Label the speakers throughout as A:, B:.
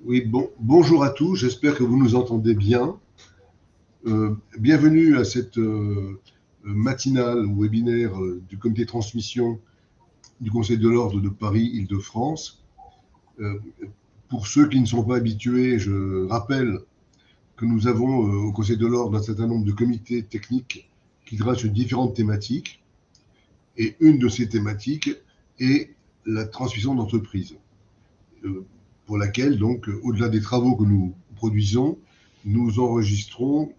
A: Oui, bonjour à tous, j'espère que vous nous entendez bien. Bienvenue à cette matinale ou webinaire du comité de transmission du Conseil de l'Ordre de Paris-Île-de-France. Euh, pour ceux qui ne sont pas habitués, je rappelle que nous avons au Conseil de l'Ordre un certain nombre de comités techniques qui traitent sur différentes thématiques. Et une de ces thématiques est la transmission d'entreprise. Pour laquelle, donc, au-delà des travaux que nous produisons, nous enregistrons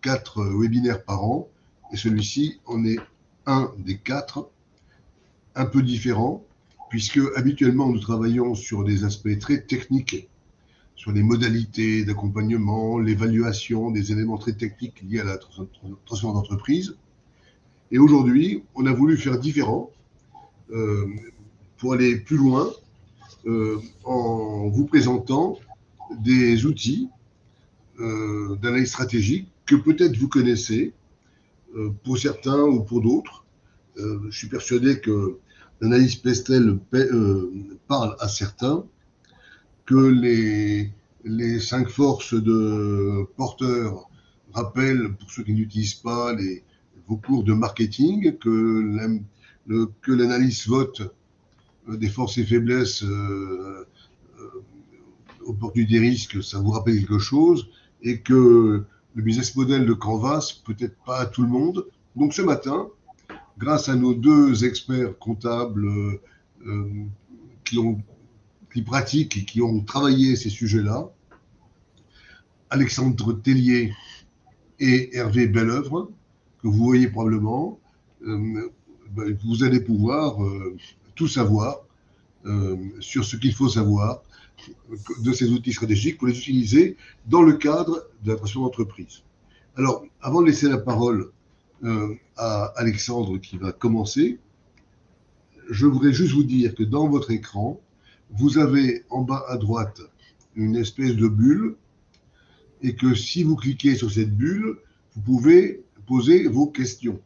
A: 4 webinaires par an, et celui-ci en est un des 4, un peu différent, puisque habituellement nous travaillons sur des aspects très techniques, sur les modalités d'accompagnement, l'évaluation des éléments très techniques liés à la transformation d'entreprise. Et aujourd'hui, on a voulu faire différent pour aller plus loin en vous présentant des outils d'analyse stratégique que peut-être vous connaissez, pour certains ou pour d'autres. Je suis persuadé que l'analyse Pestel parle à certains, que les 5 forces de porteurs rappellent, pour ceux qui n'utilisent pas vos cours de marketing, que l'analyse SWOT des forces et faiblesses opportunité des risques, ça vous rappelle quelque chose, et que le business model de Canvas, peut-être pas à tout le monde. Donc ce matin, grâce à nos 2 experts comptables euh, qui, qui pratiquent et qui ont travaillé ces sujets-là, Alexandre Tellier et Hervé Belœuvre, que vous voyez probablement, vous allez pouvoir tout savoir sur ce qu'il faut savoir de ces outils stratégiques pour les utiliser dans le cadre de la transformation d'entreprise. Alors, avant de laisser la parole à Alexandre qui va commencer, je voudrais juste vous dire que dans votre écran, vous avez en bas à droite une espèce de bulle et que si vous cliquez sur cette bulle, vous pouvez poser vos questions.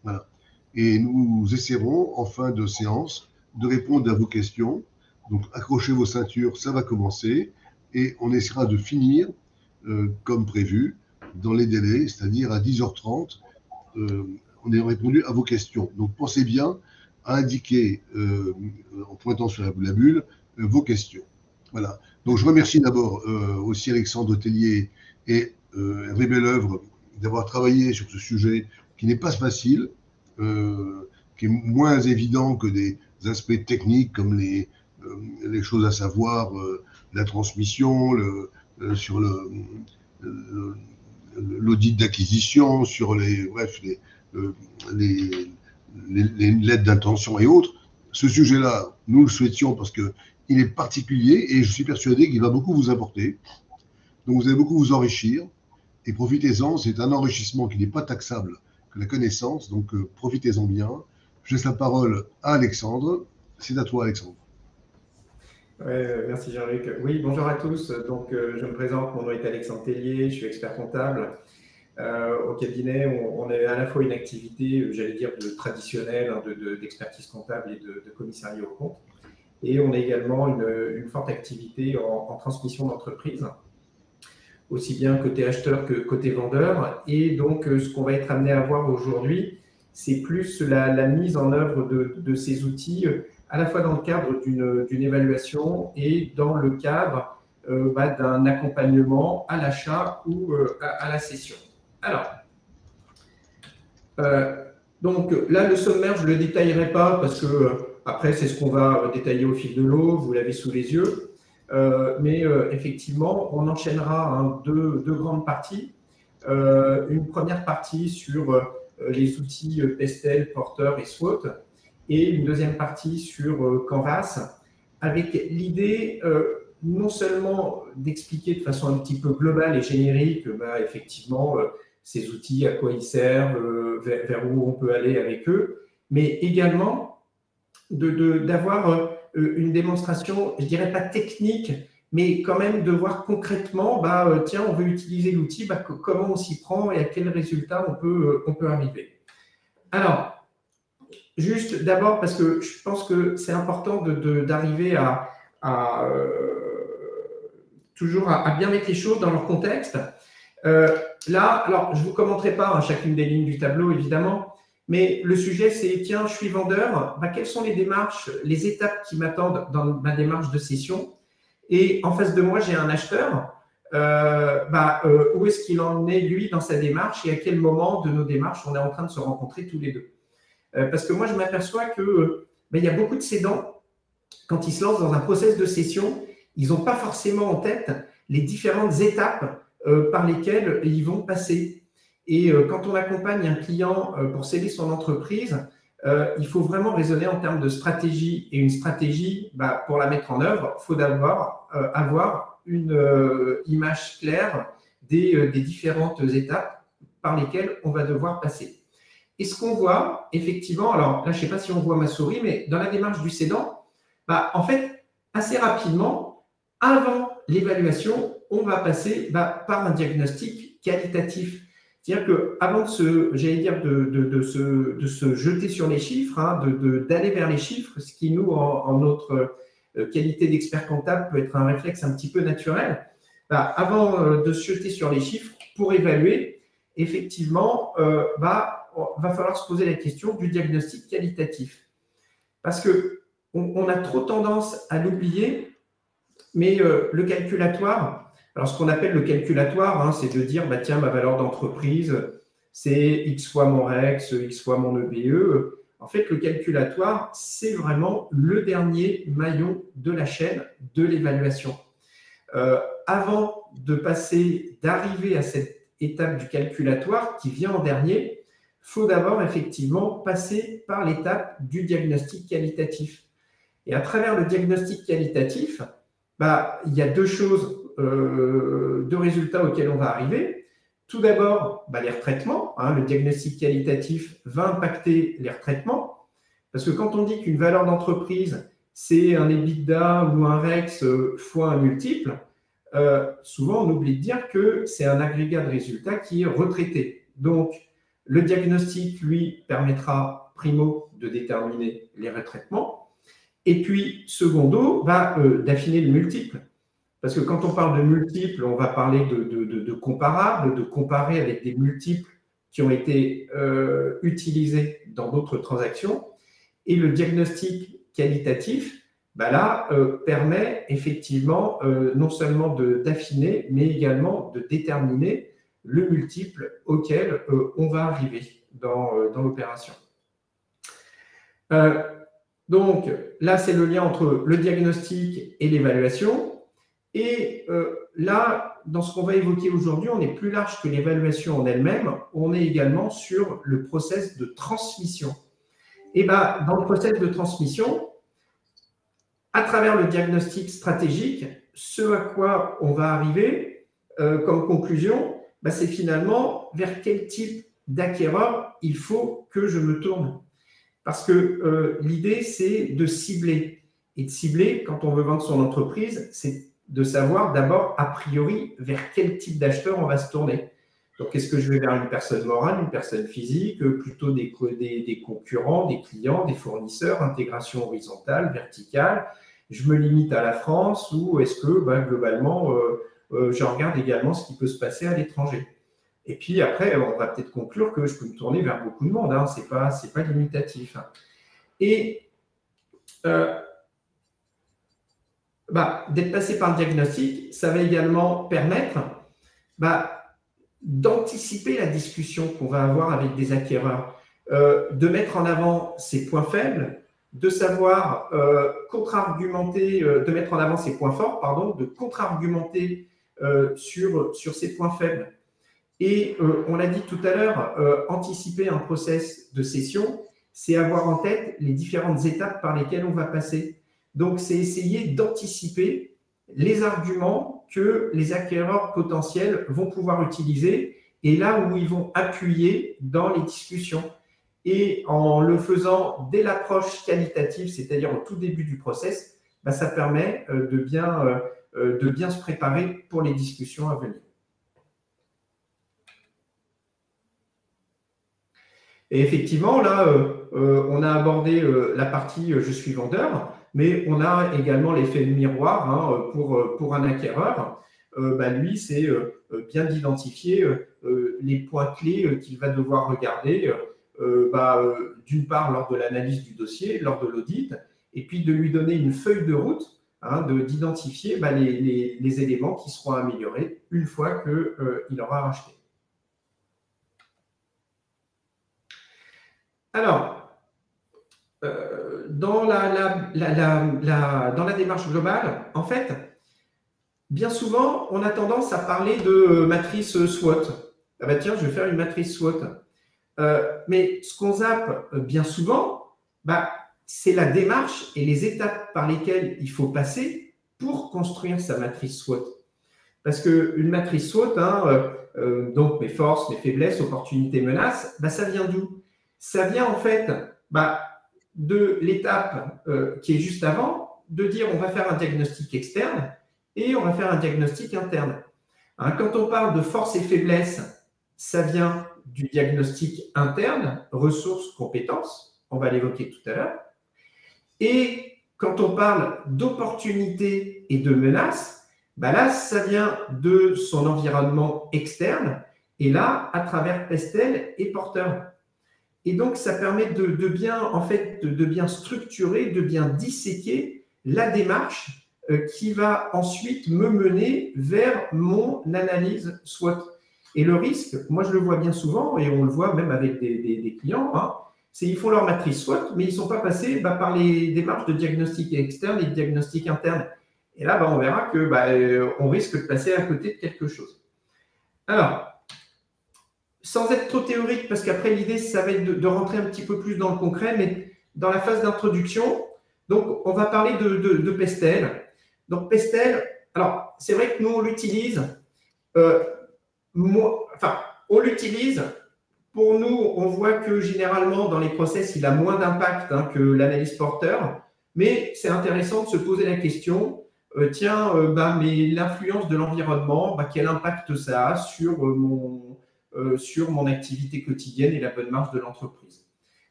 A: Voilà. Et nous essaierons en fin de séance de répondre à vos questions. Donc accrochez vos ceintures, ça va commencer et on essaiera de finir comme prévu dans les délais, c'est-à-dire à 10h30. On a répondu à vos questions. Donc pensez bien à indiquer en pointant sur la bulle vos questions. Voilà. Donc je remercie d'abord aussi Alexandre Tellier et Hervé Belœuvre d'avoir travaillé sur ce sujet qui n'est pas facile, qui est moins évident que des aspects techniques comme les choses à savoir, la transmission, sur l'audit d'acquisition, sur bref, les, les lettres d'intention et autres. Ce sujet-là, nous le souhaitions parce qu'il est particulier et je suis persuadé qu'il va beaucoup vous apporter. Donc vous allez beaucoup vous enrichir et profitez-en. C'est un enrichissement qui n'est pas taxable que la connaissance, donc profitez-en bien. Je laisse la parole à Alexandre. C'est à toi, Alexandre.
B: Ouais, merci Jean-Luc. Oui, bonjour à tous. Donc, je me présente, mon nom est Alexandre Tellier, je suis expert comptable. Au cabinet, on a à la fois une activité, j'allais dire, traditionnelle d'expertise comptable et de commissariat aux comptes. Et on a également une forte activité en transmission d'entreprise, aussi bien côté acheteur que côté vendeur. Et donc, ce qu'on va être amené à voir aujourd'hui, c'est plus la mise en œuvre de ces outils, à la fois dans le cadre d'une évaluation et dans le cadre d'un accompagnement à l'achat ou à la cession. Alors, donc là, le sommaire, je ne le détaillerai pas parce que après, c'est ce qu'on va détailler au fil de l'eau, vous l'avez sous les yeux. Mais effectivement, on enchaînera deux grandes parties. Une première partie sur les outils Pestel, Porter et SWOT, et une deuxième partie sur Canvas, avec l'idée non seulement d'expliquer de façon un petit peu globale et générique, effectivement, ces outils, à quoi ils servent, vers où on peut aller avec eux, mais également d'avoir une démonstration, je ne dirais pas technique, mais quand même de voir concrètement, tiens, on veut utiliser l'outil, comment on s'y prend et à quel résultat on peut arriver. Alors, juste d'abord, parce que je pense que c'est important d'arriver à toujours à bien mettre les choses dans leur contexte. Là, alors, je ne vous commenterai pas chacune des lignes du tableau, évidemment, mais le sujet, c'est, tiens, je suis vendeur, quelles sont les démarches, les étapes qui m'attendent dans ma démarche de cession? Et en face de moi, j'ai un acheteur. Où est-ce qu'il en est, lui, dans sa démarche et à quel moment de nos démarches on est en train de se rencontrer tous les deux? Parce que moi, je m'aperçois que il y a beaucoup de cédants, quand ils se lancent dans un process de cession, ils n'ont pas forcément en tête les différentes étapes par lesquelles ils vont passer. Et quand on accompagne un client pour céder son entreprise, il faut vraiment raisonner en termes de stratégie. Et une stratégie, pour la mettre en œuvre, il faut d'abord avoir une image claire des différentes étapes par lesquelles on va devoir passer. Et ce qu'on voit, effectivement, alors là, je ne sais pas si on voit ma souris, mais dans la démarche du cédant, en fait, assez rapidement, avant l'évaluation, on va passer par un diagnostic qualitatif. C'est-à-dire qu'avant de se jeter sur les chiffres, d'aller vers les chiffres, ce qui nous, en notre qualité d'expert comptable, peut être un réflexe un petit peu naturel, avant de se jeter sur les chiffres, pour évaluer, effectivement, va falloir se poser la question du diagnostic qualitatif. Parce qu'on a trop tendance à l'oublier, mais le calculatoire, alors ce qu'on appelle le calculatoire, c'est de dire, tiens, ma valeur d'entreprise, c'est X fois mon REX, X fois mon EBE. En fait, le calculatoire, c'est vraiment le dernier maillon de la chaîne de l'évaluation. Avant d'arriver à cette étape du calculatoire qui vient en dernier, il faut d'abord effectivement passer par l'étape du diagnostic qualitatif. Et à travers le diagnostic qualitatif, il y a deux résultats auxquels on va arriver. Tout d'abord, les retraitements. Le diagnostic qualitatif va impacter les retraitements. Parce que quand on dit qu'une valeur d'entreprise, c'est un EBITDA ou un REX fois un multiple, souvent on oublie de dire que c'est un agrégat de résultats qui est retraité. Donc, le diagnostic, lui, permettra, primo, de déterminer les retraitements. Et puis, secondo, d'affiner le multiple. Parce que quand on parle de multiples, on va parler de comparables, de comparer avec des multiples qui ont été utilisés dans d'autres transactions. Et le diagnostic qualitatif, permet effectivement non seulement d'affiner, mais également de déterminer le multiple auquel on va arriver dans l'opération. Donc, là, c'est le lien entre le diagnostic et l'évaluation. Et là, dans ce qu'on va évoquer aujourd'hui, on est plus large que l'évaluation en elle-même. On est également sur le process de transmission. Et dans le process de transmission, à travers le diagnostic stratégique, ce à quoi on va arriver comme conclusion, c'est finalement vers quel type d'acquéreur il faut que je me tourne. Parce que l'idée, c'est de cibler. Et de cibler, quand on veut vendre son entreprise, c'est de savoir d'abord, a priori, vers quel type d'acheteur on va se tourner. Donc, est-ce que je vais vers une personne morale, une personne physique, plutôt des concurrents, des clients, des fournisseurs, intégration horizontale, verticale? Je me limite à la France ou est-ce que, globalement, je regarde également ce qui peut se passer à l'étranger? Et puis après, on va peut-être conclure que je peux me tourner vers beaucoup de monde. Ce n'est pas limitatif. Et d'être passé par le diagnostic, ça va également permettre d'anticiper la discussion qu'on va avoir avec des acquéreurs, de mettre en avant ses points faibles, de savoir contre-argumenter, de mettre en avant ses points forts, de contre-argumenter sur ses points faibles. Et on l'a dit tout à l'heure, anticiper un process de cession, c'est avoir en tête les différentes étapes par lesquelles on va passer. Donc, c'est essayer d'anticiper les arguments que les acquéreurs potentiels vont pouvoir utiliser et là où ils vont appuyer dans les discussions. Et en le faisant dès l'approche qualitative, c'est-à-dire au tout début du process, ça permet de bien se préparer pour les discussions à venir. Et effectivement, là, on a abordé la partie « je suis vendeur ». mais on a également l'effet de miroir hein, pour un acquéreur. Lui, c'est bien d'identifier les points clés qu'il va devoir regarder, d'une part lors de l'analyse du dossier, lors de l'audit, et puis de lui donner une feuille de route, hein, d'identifier les éléments qui seront améliorés une fois qu'il aura racheté. Alors, dans la démarche globale, en fait, bien souvent, on a tendance à parler de matrice SWOT. Ah ben tiens, je vais faire une matrice SWOT. Mais ce qu'on zappe bien souvent, c'est la démarche et les étapes par lesquelles il faut passer pour construire sa matrice SWOT. Parce qu'une matrice SWOT, donc mes forces, mes faiblesses, opportunités, menaces, ça vient d'où? Ça vient en fait de l'étape qui est juste avant, de dire on va faire un diagnostic externe et on va faire un diagnostic interne. Hein, quand on parle de forces et faiblesses, ça vient du diagnostic interne, ressources, compétences, on va l'évoquer tout à l'heure. Et quand on parle d'opportunités et de menaces, là, ça vient de son environnement externe, et là, à travers Pestel et Porter. Et donc, ça permet de bien structurer, de bien disséquer la démarche qui va ensuite me mener vers mon analyse SWOT. Et le risque, moi je le vois bien souvent, et on le voit même avec des clients, c'est qu'ils font leur matrice SWOT, mais ils ne sont pas passés par les démarches de diagnostic externe et de diagnostic interne. Et là, on verra qu'on risque de passer à côté de quelque chose. Alors, sans être trop théorique, parce qu'après l'idée, ça va être de rentrer un petit peu plus dans le concret, mais dans la phase d'introduction, donc on va parler de Pestel. Donc Pestel, alors c'est vrai que nous on l'utilise, on l'utilise, pour nous on voit que généralement dans les process il a moins d'impact que l'analyse Porter, mais c'est intéressant de se poser la question, mais l'influence de l'environnement, quel impact ça a sur mon activité quotidienne et la bonne marche de l'entreprise.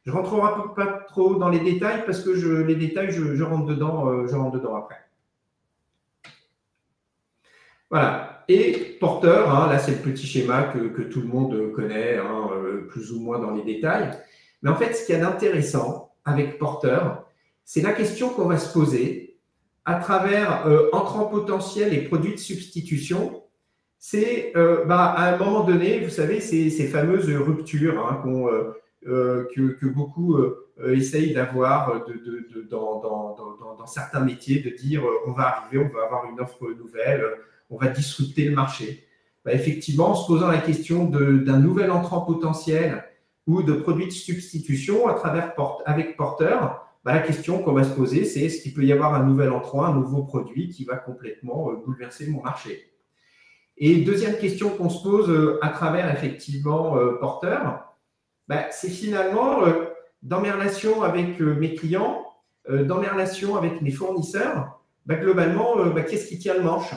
B: Je ne rentrerai pas trop dans les détails parce que les détails, je rentre dedans après. Voilà. Et Porter, là c'est le petit schéma que tout le monde connaît, plus ou moins dans les détails. Mais en fait, ce qu'il y a d'intéressant avec Porter, c'est la question qu'on va se poser à travers entrants potentiels et produits de substitution. C'est à un moment donné, vous savez, ces fameuses ruptures que beaucoup essayent d'avoir dans certains métiers, de dire on va arriver, on va avoir une offre nouvelle, on va disrupter le marché. Effectivement, en se posant la question d'un nouvel entrant potentiel ou de produits de substitution avec Porter, la question qu'on va se poser, c'est est-ce qu'il peut y avoir un nouvel entrant, un nouveau produit qui va complètement bouleverser mon marché? Et deuxième question qu'on se pose à travers effectivement Porter, c'est finalement dans mes relations avec mes clients, dans mes relations avec mes fournisseurs, globalement, qu'est-ce qui tient le manche?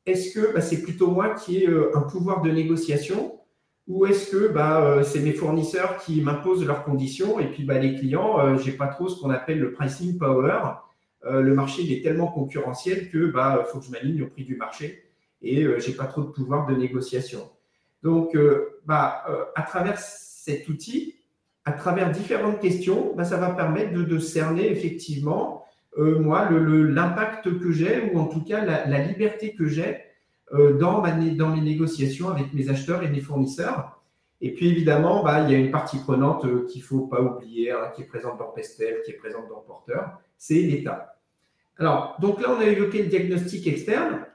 B: Est-ce que c'est plutôt moi qui ai un pouvoir de négociation ou est-ce que c'est mes fournisseurs qui m'imposent leurs conditions et puis les clients, je n'ai pas trop ce qu'on appelle le pricing power. Le marché il est tellement concurrentiel que faut que je m'aligne au prix du marché et je n'ai pas trop de pouvoir de négociation. Donc, à travers cet outil, à travers différentes questions, ça va permettre de cerner effectivement moi, l'impact que j'ai, ou en tout cas la liberté que j'ai dans mes négociations avec mes acheteurs et mes fournisseurs. Et puis évidemment, il y a une partie prenante qu'il ne faut pas oublier, qui est présente dans Pestel, qui est présente dans Porter, c'est l'État. Alors, donc là, on a évoqué le diagnostic externe.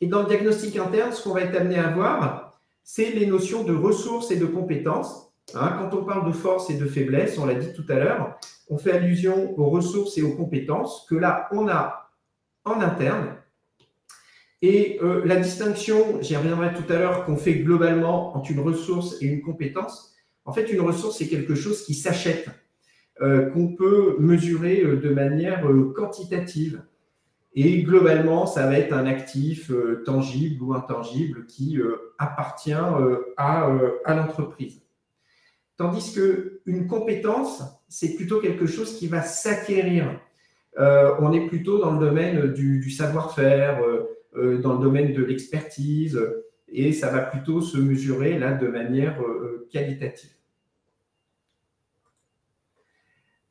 B: Et dans le diagnostic interne, ce qu'on va être amené à voir, c'est les notions de ressources et de compétences. Quand on parle de force et de faiblesse, on l'a dit tout à l'heure, on fait allusion aux ressources et aux compétences que là, on a en interne. Et la distinction, j'y reviendrai tout à l'heure, qu'on fait globalement entre une ressource et une compétence, en fait, une ressource, c'est quelque chose qui s'achète, qu'on peut mesurer de manière quantitative. Et globalement, ça va être un actif tangible ou intangible qui appartient à l'entreprise. Tandis qu'une compétence, c'est plutôt quelque chose qui va s'acquérir. On est plutôt dans le domaine du savoir-faire, dans le domaine de l'expertise, et ça va plutôt se mesurer là de manière qualitative.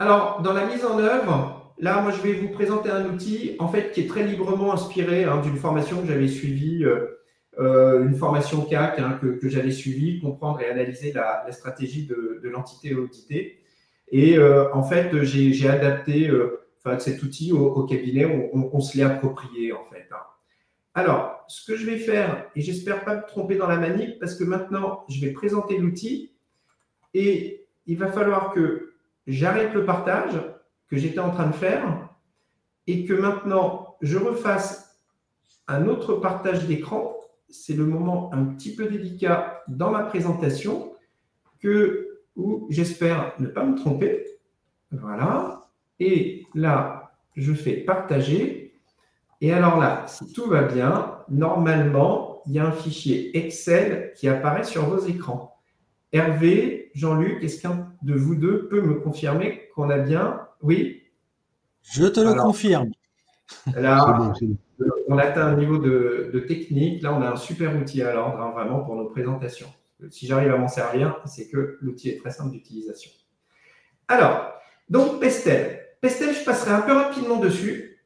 B: Alors, dans la mise en œuvre, là, moi, je vais vous présenter un outil, en fait, qui est très librement inspiré d'une formation que j'avais suivie, une formation CAC que j'avais suivie, comprendre et analyser la stratégie de l'entité auditée. Et en fait, j'ai adapté cet outil au cabinet, on se l'est approprié, en fait. Alors, ce que je vais faire, et j'espère pas me tromper dans la manip, parce que maintenant, je vais présenter l'outil, et il va falloir que j'arrête le partage que j'étais en train de faire et que maintenant, je refasse un autre partage d'écran. C'est le moment un petit peu délicat dans ma présentation où j'espère ne pas me tromper. Voilà. Et là, je fais partager. Et alors là, si tout va bien, normalement, il y a un fichier Excel qui apparaît sur vos écrans. Hervé, Jean-Luc, est-ce qu'un de vous deux peut me confirmer qu'on a bien… Oui?
C: Je te le confirme.
B: Là, on atteint un niveau de technique. Là, on a un super outil à l'ordre, vraiment, pour nos présentations. Si j'arrive à m'en servir, c'est que l'outil est très simple d'utilisation. Alors, donc, Pestel. Pestel, je passerai un peu rapidement dessus.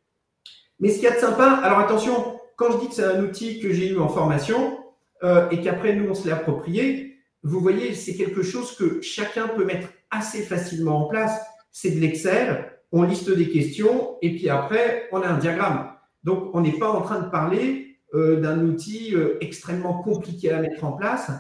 B: Mais ce qu'il y a de sympa, alors attention, quand je dis que c'est un outil que j'ai eu en formation et qu'après, nous, on se l'est approprié, vous voyez, c'est quelque chose que chacun peut mettre assez facilement en place. C'est de l'Excel, on liste des questions et puis après, on a un diagramme. Donc, on n'est pas en train de parler d'un outil extrêmement compliqué à mettre en place.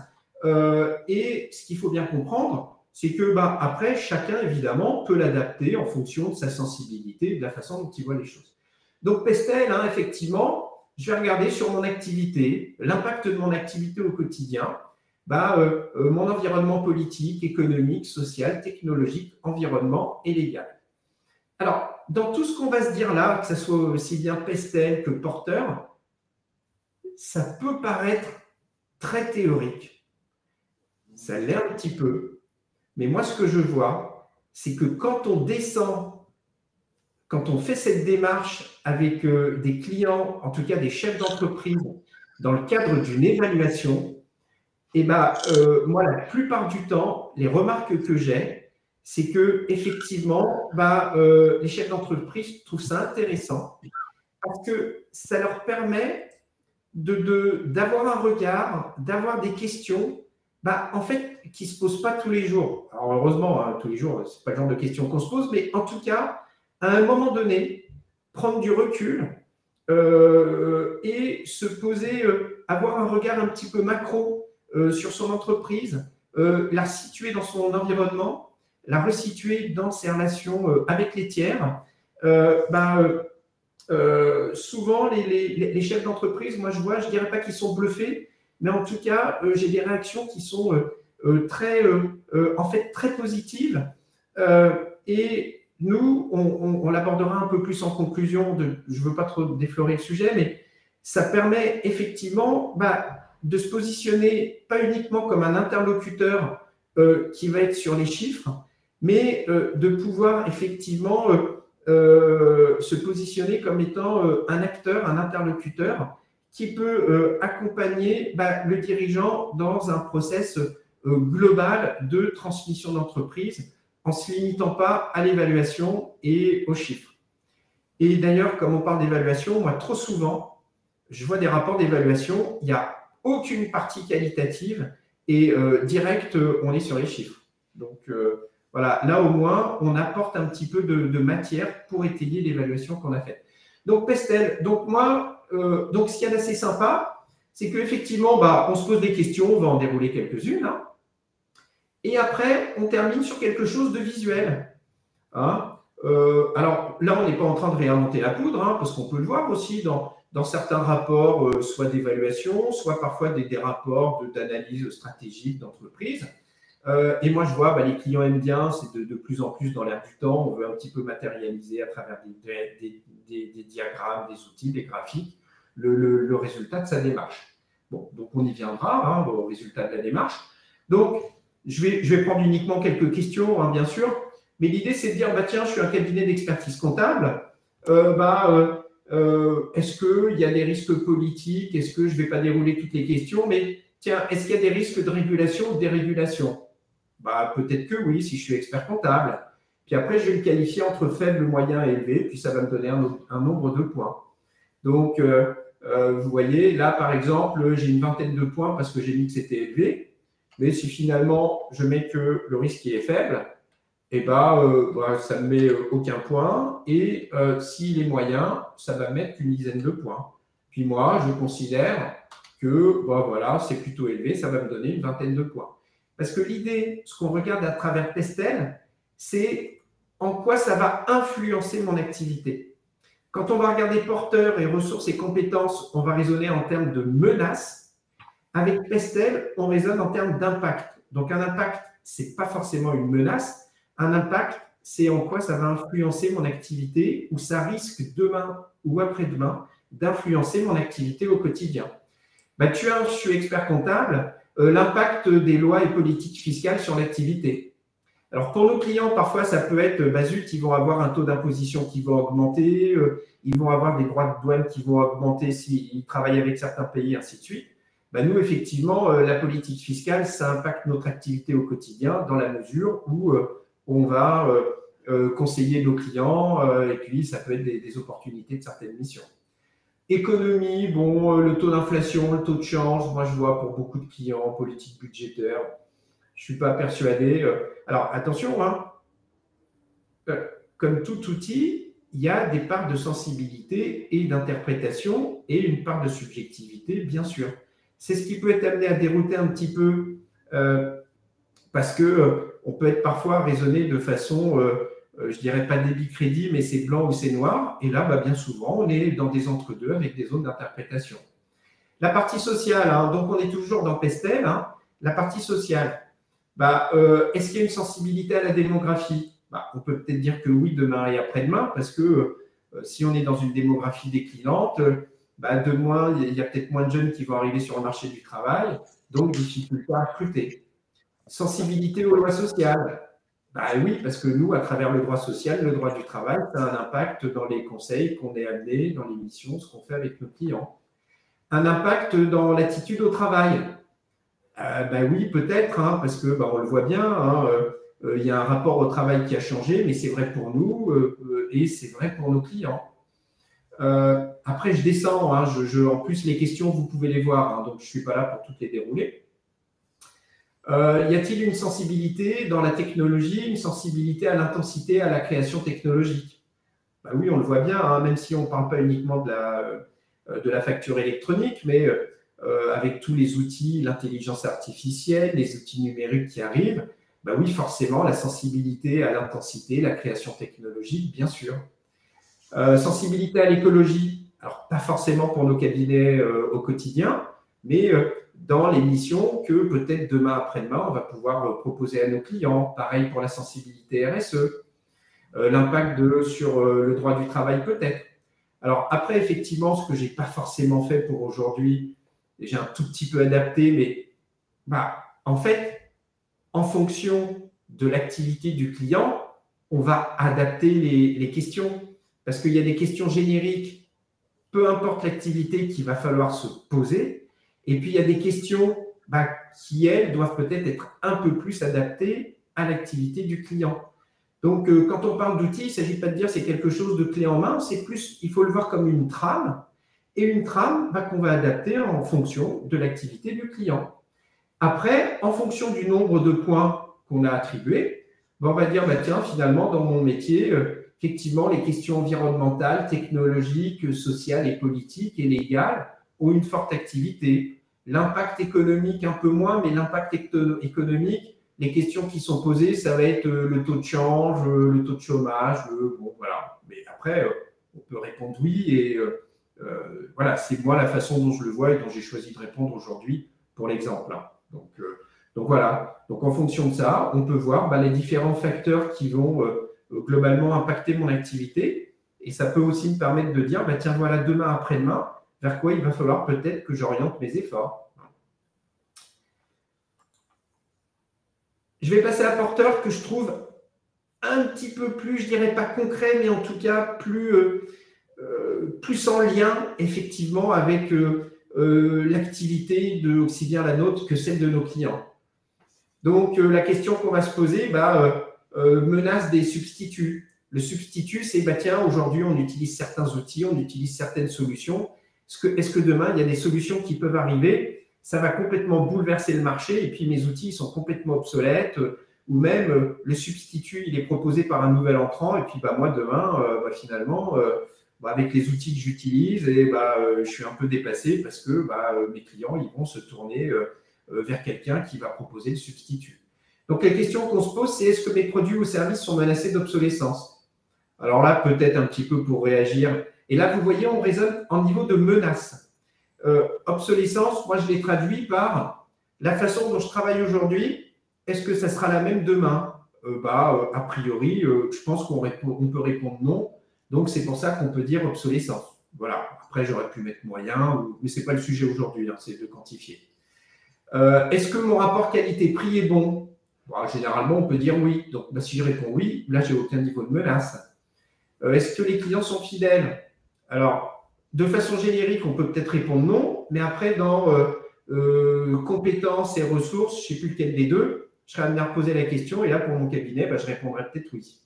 B: Et ce qu'il faut bien comprendre, c'est que après, chacun, évidemment, peut l'adapter en fonction de sa sensibilité et de la façon dont il voit les choses. Donc, Pestel, effectivement, je vais regarder sur mon activité, l'impact de mon activité au quotidien. Mon environnement politique, économique, social, technologique, environnement et légal. Alors, dans tout ce qu'on va se dire là, que ce soit aussi bien Pestel que Porteur, ça peut paraître très théorique. Ça l'est un petit peu. Mais moi, ce que je vois, c'est que quand on descend, quand on fait cette démarche avec des clients, en tout cas des chefs d'entreprise, dans le cadre d'une évaluation, et moi, la plupart du temps, les remarques que j'ai, c'est que effectivement, les chefs d'entreprise trouvent ça intéressant parce que ça leur permet d'avoir un regard, d'avoir des questions, en fait, qui ne se posent pas tous les jours. Alors heureusement, tous les jours, ce n'est pas le genre de questions qu'on se pose, mais en tout cas, à un moment donné, prendre du recul et se poser, avoir un regard un petit peu macro sur son entreprise, la situer dans son environnement, la resituer dans ses relations avec les tiers. Souvent, les chefs d'entreprise, moi je vois, je ne dirais pas qu'ils sont bluffés, mais en tout cas, j'ai des réactions qui sont en fait très positives. Et nous, on l'abordera un peu plus en conclusion. Je ne veux pas trop déflorer le sujet, mais ça permet effectivement de se positionner pas uniquement comme un interlocuteur qui va être sur les chiffres, mais de pouvoir effectivement se positionner comme étant un acteur, un interlocuteur qui peut accompagner le dirigeant dans un process global de transmission d'entreprise en ne se limitant pas à l'évaluation et aux chiffres. Et d'ailleurs, comme on parle d'évaluation, moi, trop souvent, je vois des rapports d'évaluation, il n'y a aucune partie qualitative et direct, on est sur les chiffres. Donc, voilà, là au moins, on apporte un petit peu de matière pour étayer l'évaluation qu'on a faite. Donc, Pestel, donc moi, donc ce qu'il y a d'assez sympa, c'est qu'effectivement, on se pose des questions, on va en dérouler quelques-unes, et après, on termine sur quelque chose de visuel. Alors là, on n'est pas en train de réinventer la poudre, parce qu'on peut le voir aussi dans certains rapports, soit d'évaluation, soit parfois des rapports d'analyse stratégique d'entreprise. Et moi, je vois, les clients aiment bien, c'est de plus en plus dans l'air du temps, on veut un petit peu matérialiser à travers des diagrammes, des outils, des graphiques, le résultat de sa démarche. Bon, donc on y viendra, au résultat de la démarche. Donc, je vais prendre uniquement quelques questions, bien sûr, mais l'idée, c'est de dire, tiens, je suis un cabinet d'expertise comptable, est-ce qu'il y a des risques politiques? Est-ce que je ne vais pas dérouler toutes les questions? Mais tiens, est-ce qu'il y a des risques de régulation ou de dérégulation? Peut-être que oui, si je suis expert comptable. Puis après, je vais le qualifier entre faible, moyen et élevé, puis ça va me donner un nombre de points. Donc, vous voyez, là, par exemple, j'ai une vingtaine de points parce que j'ai mis que c'était élevé. Mais si finalement, je mets que le risque est faible, ça ne me met aucun point. Et s'il est moyen, ça va mettre une dizaine de points. Puis moi, je considère que c'est plutôt élevé, ça va me donner une vingtaine de points. Parce que l'idée, ce qu'on regarde à travers Pestel, c'est en quoi ça va influencer mon activité. Quand on va regarder porteurs et ressources et compétences, on va raisonner en termes de menaces. Avec Pestel, on raisonne en termes d'impact. Donc un impact, ce n'est pas forcément une menace. Un impact, c'est en quoi ça va influencer mon activité ou ça risque demain ou après-demain d'influencer mon activité au quotidien. Je suis expert comptable, l'impact des lois et politiques fiscales sur l'activité. Alors, pour nos clients, parfois, ça peut être, zut, ils vont avoir un taux d'imposition qui va augmenter, ils vont avoir des droits de douane qui vont augmenter s'ils travaillent avec certains pays, ainsi de suite. Nous, effectivement, la politique fiscale, ça impacte notre activité au quotidien dans la mesure où on va conseiller nos clients et puis ça peut être des opportunités de certaines missions. Économie, le taux d'inflation, le taux de change, moi je vois pour beaucoup de clients, politique budgétaire, je ne suis pas persuadé. Alors attention, comme tout outil, il y a des parts de sensibilité et d'interprétation et une part de subjectivité, bien sûr. C'est ce qui peut être amené à dérouter un petit peu parce qu'on peut être parfois raisonné de façon, je dirais pas débit-crédit, mais c'est blanc ou c'est noir. Et là, bien souvent, on est dans des entre-deux avec des zones d'interprétation. La partie sociale, donc on est toujours dans Pestel. La partie sociale, est-ce qu'il y a une sensibilité à la démographie? On peut peut-être dire que oui, demain et après-demain, parce que si on est dans une démographie déclinante, il y a peut-être moins de jeunes qui vont arriver sur le marché du travail, donc difficulté à recruter. Sensibilité aux lois sociales. Oui, parce que nous, à travers le droit social, le droit du travail, ça a un impact dans les conseils qu'on est amené, dans les missions, ce qu'on fait avec nos clients. Un impact dans l'attitude au travail. Oui, peut-être, parce que on le voit bien, il y a un rapport au travail qui a changé, mais c'est vrai pour nous et c'est vrai pour nos clients. Après, je descends. En plus, les questions, vous pouvez les voir, donc je ne suis pas là pour toutes les dérouler. Y a-t-il une sensibilité dans la technologie, une sensibilité à l'intensité, à la création technologique? Oui, on le voit bien, même si on ne parle pas uniquement de la facture électronique, mais avec tous les outils, l'intelligence artificielle, les outils numériques qui arrivent, oui, forcément, la sensibilité à l'intensité, la création technologique, bien sûr. Sensibilité à l'écologie, alors pas forcément pour nos cabinets au quotidien, mais dans les missions que peut-être demain après-demain, on va pouvoir proposer à nos clients. Pareil pour la sensibilité RSE, l'impact sur le droit du travail peut-être. Alors après, effectivement, ce que je n'ai pas forcément fait pour aujourd'hui, j'ai un tout petit peu adapté, mais en fait, en fonction de l'activité du client, on va adapter les questions. Parce qu'il y a des questions génériques, peu importe l'activité, qu'il va falloir se poser. Et puis, il y a des questions qui, elles, doivent peut-être être un peu plus adaptées à l'activité du client. Donc, quand on parle d'outils, il ne s'agit pas de dire c'est quelque chose de clé en main, c'est plus, il faut le voir comme une trame. Et une trame qu'on va adapter en fonction de l'activité du client. Après, en fonction du nombre de points qu'on a attribués, on va dire, tiens, finalement, dans mon métier, effectivement, les questions environnementales, technologiques, sociales et politiques et légales ont une forte activité. L'impact économique, un peu moins, mais l'impact économique, les questions qui sont posées, ça va être le taux de change, le taux de chômage, voilà. Mais après, on peut répondre oui et voilà, c'est moi la façon dont je le vois et dont j'ai choisi de répondre aujourd'hui pour l'exemple. Donc voilà, donc en fonction de ça, on peut voir les différents facteurs qui vont globalement impacter mon activité et ça peut aussi me permettre de dire, tiens, voilà, demain, après-demain, vers quoi il va falloir peut-être que j'oriente mes efforts. Je vais passer à porteur que je trouve un petit peu plus, je dirais pas concret, mais en tout cas plus en lien effectivement avec l'activité aussi bien la nôtre que celle de nos clients. Donc la question qu'on va se poser, menace des substituts. Le substitut, c'est tiens, aujourd'hui on utilise certains outils, on utilise certaines solutions. Est-ce que demain il y a des solutions qui peuvent arriver? Ça va complètement bouleverser le marché et puis mes outils sont complètement obsolètes. Ou même le substitut, il est proposé par un nouvel entrant, et puis moi, demain, finalement, avec les outils que j'utilise, je suis un peu dépassé parce que mes clients ils vont se tourner vers quelqu'un qui va proposer le substitut. Donc, la question qu'on se pose, c'est est-ce que mes produits ou services sont menacés d'obsolescence? Alors là, peut-être un petit peu pour réagir. Et là, vous voyez, on raisonne en niveau de menace. Obsolescence, moi, je l'ai traduit par la façon dont je travaille aujourd'hui. Est-ce que ça sera la même demain? A priori, je pense qu'on peut répondre non. Donc, c'est pour ça qu'on peut dire obsolescence. Voilà. Après, j'aurais pu mettre moyen, mais ce n'est pas le sujet aujourd'hui, c'est de quantifier. Est-ce que mon rapport qualité-prix est bon? Généralement, on peut dire oui. Donc, si je réponds oui, là, je n'ai aucun niveau de menace. Est-ce que les clients sont fidèles? Alors, de façon générique, on peut peut-être répondre non, mais après, dans compétences et ressources, je ne sais plus lequel des deux, je serais amené à reposer la question et là, pour mon cabinet, je répondrais peut-être oui.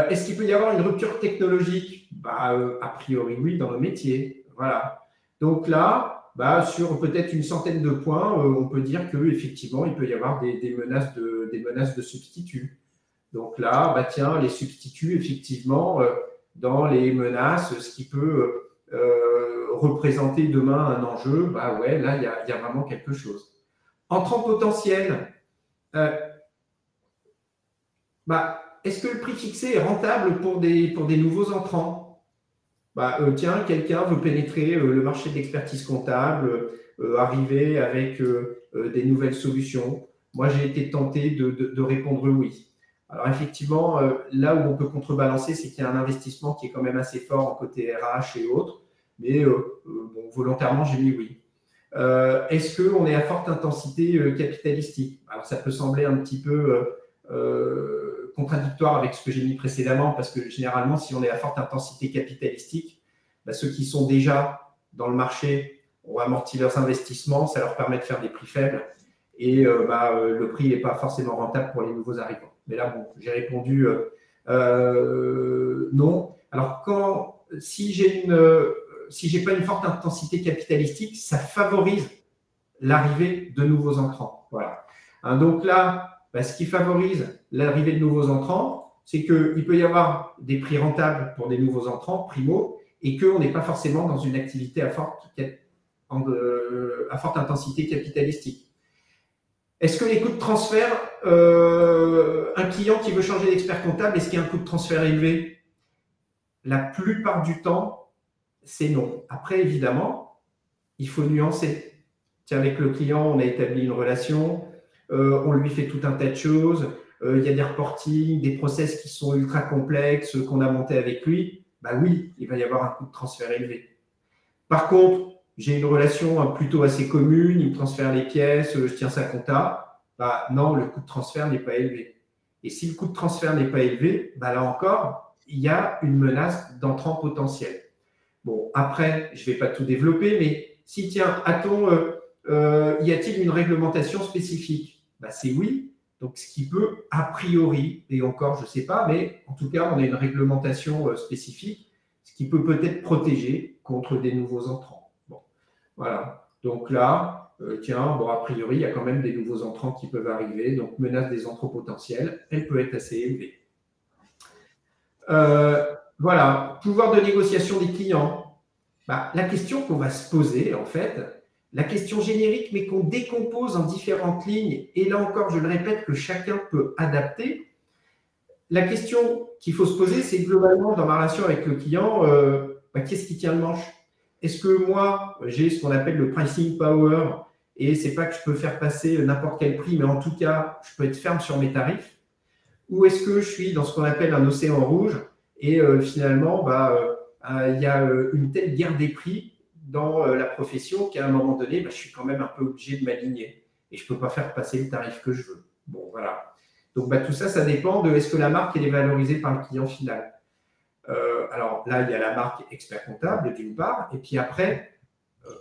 B: Est-ce qu'il peut y avoir une rupture technologique? A priori, oui, dans le métier. Voilà. Donc là, sur peut-être une centaine de points, on peut dire qu'effectivement, il peut y avoir des menaces de substituts. Donc là, tiens, les substituts, effectivement, dans les menaces, ce qui peut représenter demain un enjeu, ouais, là, il y a vraiment quelque chose. Entrant potentiel, est-ce que le prix fixé est rentable pour des nouveaux entrants? Tiens, quelqu'un veut pénétrer le marché de l'expertise comptable, arriver avec des nouvelles solutions. Moi, j'ai été tenté de répondre oui. Alors, effectivement, là où on peut contrebalancer, c'est qu'il y a un investissement qui est quand même assez fort en côté RH et autres. Mais volontairement, j'ai mis oui. Est-ce qu'on est à forte intensité capitalistique? Alors, ça peut sembler un petit peu contradictoire avec ce que j'ai mis précédemment, parce que généralement, si on est à forte intensité capitalistique, ceux qui sont déjà dans le marché ont amorti leurs investissements, ça leur permet de faire des prix faibles, et le prix n'est pas forcément rentable pour les nouveaux arrivants. Mais là, j'ai répondu non. Alors, si j'ai pas une forte intensité capitalistique, ça favorise l'arrivée de nouveaux entrants. Voilà. Donc là, ce qui favorise l'arrivée de nouveaux entrants, c'est qu'il peut y avoir des prix rentables pour des nouveaux entrants, primo, et qu'on n'est pas forcément dans une activité à forte intensité capitalistique. Est-ce que les coûts de transfert, un client qui veut changer d'expert comptable, est-ce qu'il y a un coût de transfert élevé? La plupart du temps, c'est non. Après, évidemment, il faut nuancer. Tiens, avec le client, on a établi une relation, on lui fait tout un tas de choses, il y a des reportings, des process qui sont ultra complexes qu'on a montés avec lui. Oui, il va y avoir un coût de transfert élevé. Par contre, j'ai une relation plutôt assez commune, il me transfère les pièces, je tiens sa compta. Non, le coût de transfert n'est pas élevé. Et si le coût de transfert n'est pas élevé, là encore, il y a une menace d'entrant potentiel. Bon, après, je ne vais pas tout développer, mais si, tiens, y a-t-il une réglementation spécifique? C'est oui. Donc, ce qui peut, a priori, et encore, je ne sais pas, mais en tout cas, on a une réglementation spécifique, ce qui peut peut-être protéger contre des nouveaux entrants. Bon, voilà. Donc là, a priori, il y a quand même des nouveaux entrants qui peuvent arriver. Donc, menace des entrants potentiels, elle peut être assez élevée. Voilà, pouvoir de négociation des clients. La question qu'on va se poser, en fait, la question générique, mais qu'on décompose en différentes lignes, et là encore, je le répète, que chacun peut adapter. La question qu'il faut se poser, c'est globalement, dans ma relation avec le client, qu'est-ce qui tient le manche? Est-ce que moi, j'ai ce qu'on appelle le pricing power, et c'est pas que je peux faire passer n'importe quel prix, mais en tout cas, je peux être ferme sur mes tarifs? Ou est-ce que je suis dans ce qu'on appelle un océan rouge, et finalement, il y a une telle guerre des prix dans la profession qu'à un moment donné, je suis quand même un peu obligé de m'aligner et je ne peux pas faire passer le tarif que je veux. Bon, voilà. Donc, tout ça, ça dépend de est-ce que la marque elle est valorisée par le client final. Alors là, il y a la marque expert comptable d'une part, et puis après,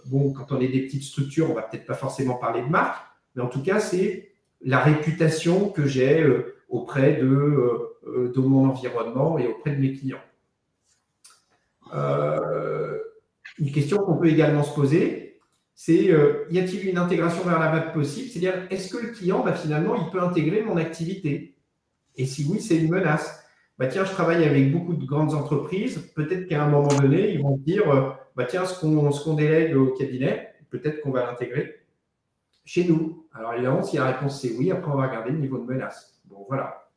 B: bon, quand on est des petites structures, on va peut-être pas forcément parler de marque, mais en tout cas, c'est la réputation que j'ai auprès de mon environnement et auprès de mes clients. Une question qu'on peut également se poser, c'est y a-t-il une intégration vers la web possible? C'est-à-dire, est-ce que le client, finalement, il peut intégrer mon activité? Et si oui, c'est une menace. Tiens, je travaille avec beaucoup de grandes entreprises, peut-être qu'à un moment donné, ils vont dire, tiens, ce qu'on délègue au cabinet, peut-être qu'on va l'intégrer chez nous. Alors évidemment, si la réponse c'est oui, après on va regarder le niveau de menace. Bon, voilà.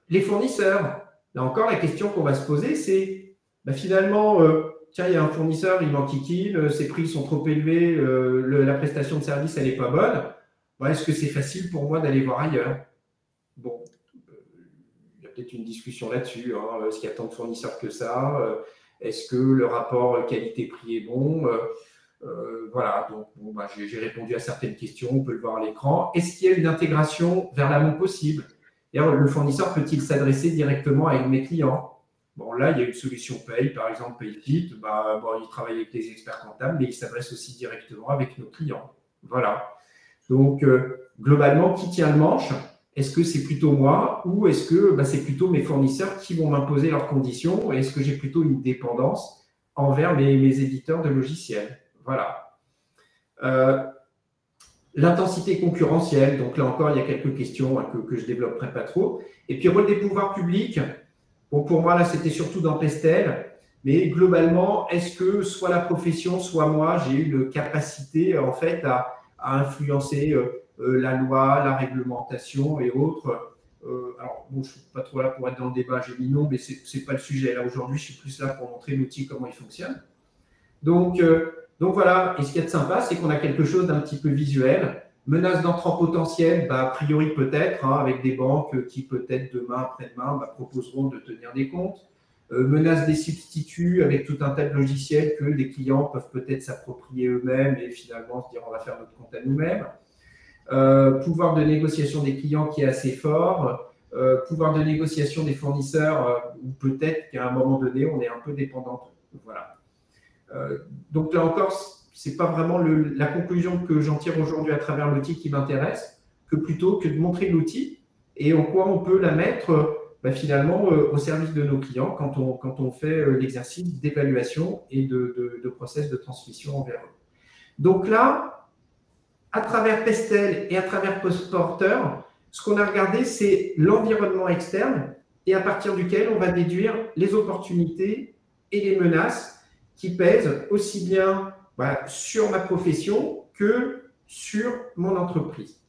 B: Les fournisseurs, là encore, la question qu'on va se poser, c'est finalement, tiens, il y a un fournisseur, il m'enquiquine, ses prix sont trop élevés, la prestation de service, elle n'est pas bonne. Est-ce que c'est facile pour moi d'aller voir ailleurs? Bon, il y a peut-être une discussion là-dessus. Est-ce qu'il y a tant de fournisseurs que ça? Est-ce que le rapport qualité-prix est bon? Voilà, donc bon, j'ai répondu à certaines questions, on peut le voir à l'écran. Est-ce qu'il y a une intégration vers l'amont possible? D'ailleurs, le fournisseur peut-il s'adresser directement à mes clients? Bon, là, il y a une solution Paye, par exemple PayKit. Il travaille avec les experts comptables, mais il s'adresse aussi directement avec nos clients. Voilà. Donc, globalement, qui tient le manche? Est-ce que c'est plutôt moi ou est-ce que c'est plutôt mes fournisseurs qui vont m'imposer leurs conditions? Est-ce que j'ai plutôt une dépendance envers mes éditeurs de logiciels? Voilà. L'intensité concurrentielle, donc là encore, il y a quelques questions que je ne développerai pas trop. Et puis, rôle des pouvoirs publics. Bon, pour moi, là, c'était surtout dans Pestel. Mais globalement, est-ce que soit la profession, soit moi, j'ai eu une capacité, en fait, à influencer la loi, la réglementation et autres? Alors, bon, je ne suis pas trop là pour être dans le débat, j'ai mis non, mais ce n'est pas le sujet. Là, aujourd'hui, je suis plus là pour montrer l'outil, comment il fonctionne. Donc voilà, et ce qu'il y a de sympa, c'est qu'on a quelque chose d'un petit peu visuel. Menace d'entrant potentiel, a priori peut-être, avec des banques qui peut-être demain, après-demain, proposeront de tenir des comptes. Menace des substituts avec tout un tas de logiciels que les clients peuvent peut-être s'approprier eux-mêmes et finalement se dire on va faire notre compte à nous-mêmes. Pouvoir de négociation des clients qui est assez fort. Pouvoir de négociation des fournisseurs, où peut-être qu'à un moment donné, on est un peu dépendant. Voilà. Donc là encore, ce n'est pas vraiment la conclusion que j'en tire aujourd'hui à travers l'outil qui m'intéresse, que plutôt que de montrer l'outil et en quoi on peut la mettre finalement au service de nos clients quand on fait l'exercice d'évaluation et de process de transmission envers eux. Donc là, à travers Pestel et à travers Postporter, ce qu'on a regardé, c'est l'environnement externe et à partir duquel on va déduire les opportunités et les menaces qui pèsent aussi bien sur ma profession que sur mon entreprise.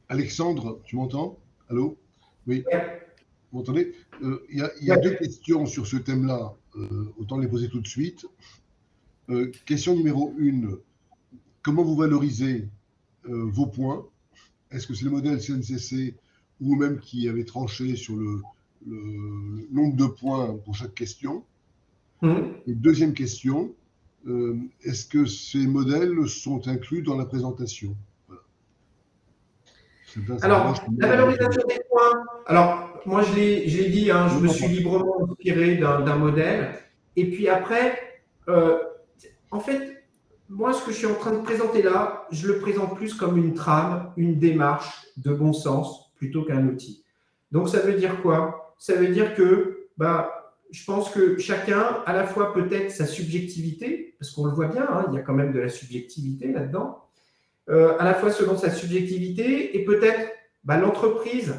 A: Alexandre, tu m'entends? Allô? Oui.
B: Ouais.
A: Vous m'entendez? Il y a deux questions sur ce thème-là. Autant les poser tout de suite. Question numéro 1. Comment vous valorisez vos points? Est-ce que c'est le modèle CNCC ou même qui avait tranché sur le nombre de points pour chaque question? Et deuxième question, est-ce que ces modèles sont inclus dans la présentation? Voilà.
B: Alors, la valorisation des points, alors moi je l'ai dit, je me suis librement inspiré d'un modèle. Et puis après, en fait, moi ce que je suis en train de présenter là, je le présente plus comme une trame, une démarche de bon sens plutôt qu'un outil. Donc ça veut dire quoi? Ça veut dire que je pense que chacun, à la fois peut-être sa subjectivité, parce qu'on le voit bien, il y a quand même de la subjectivité là-dedans, à la fois selon sa subjectivité et peut-être l'entreprise,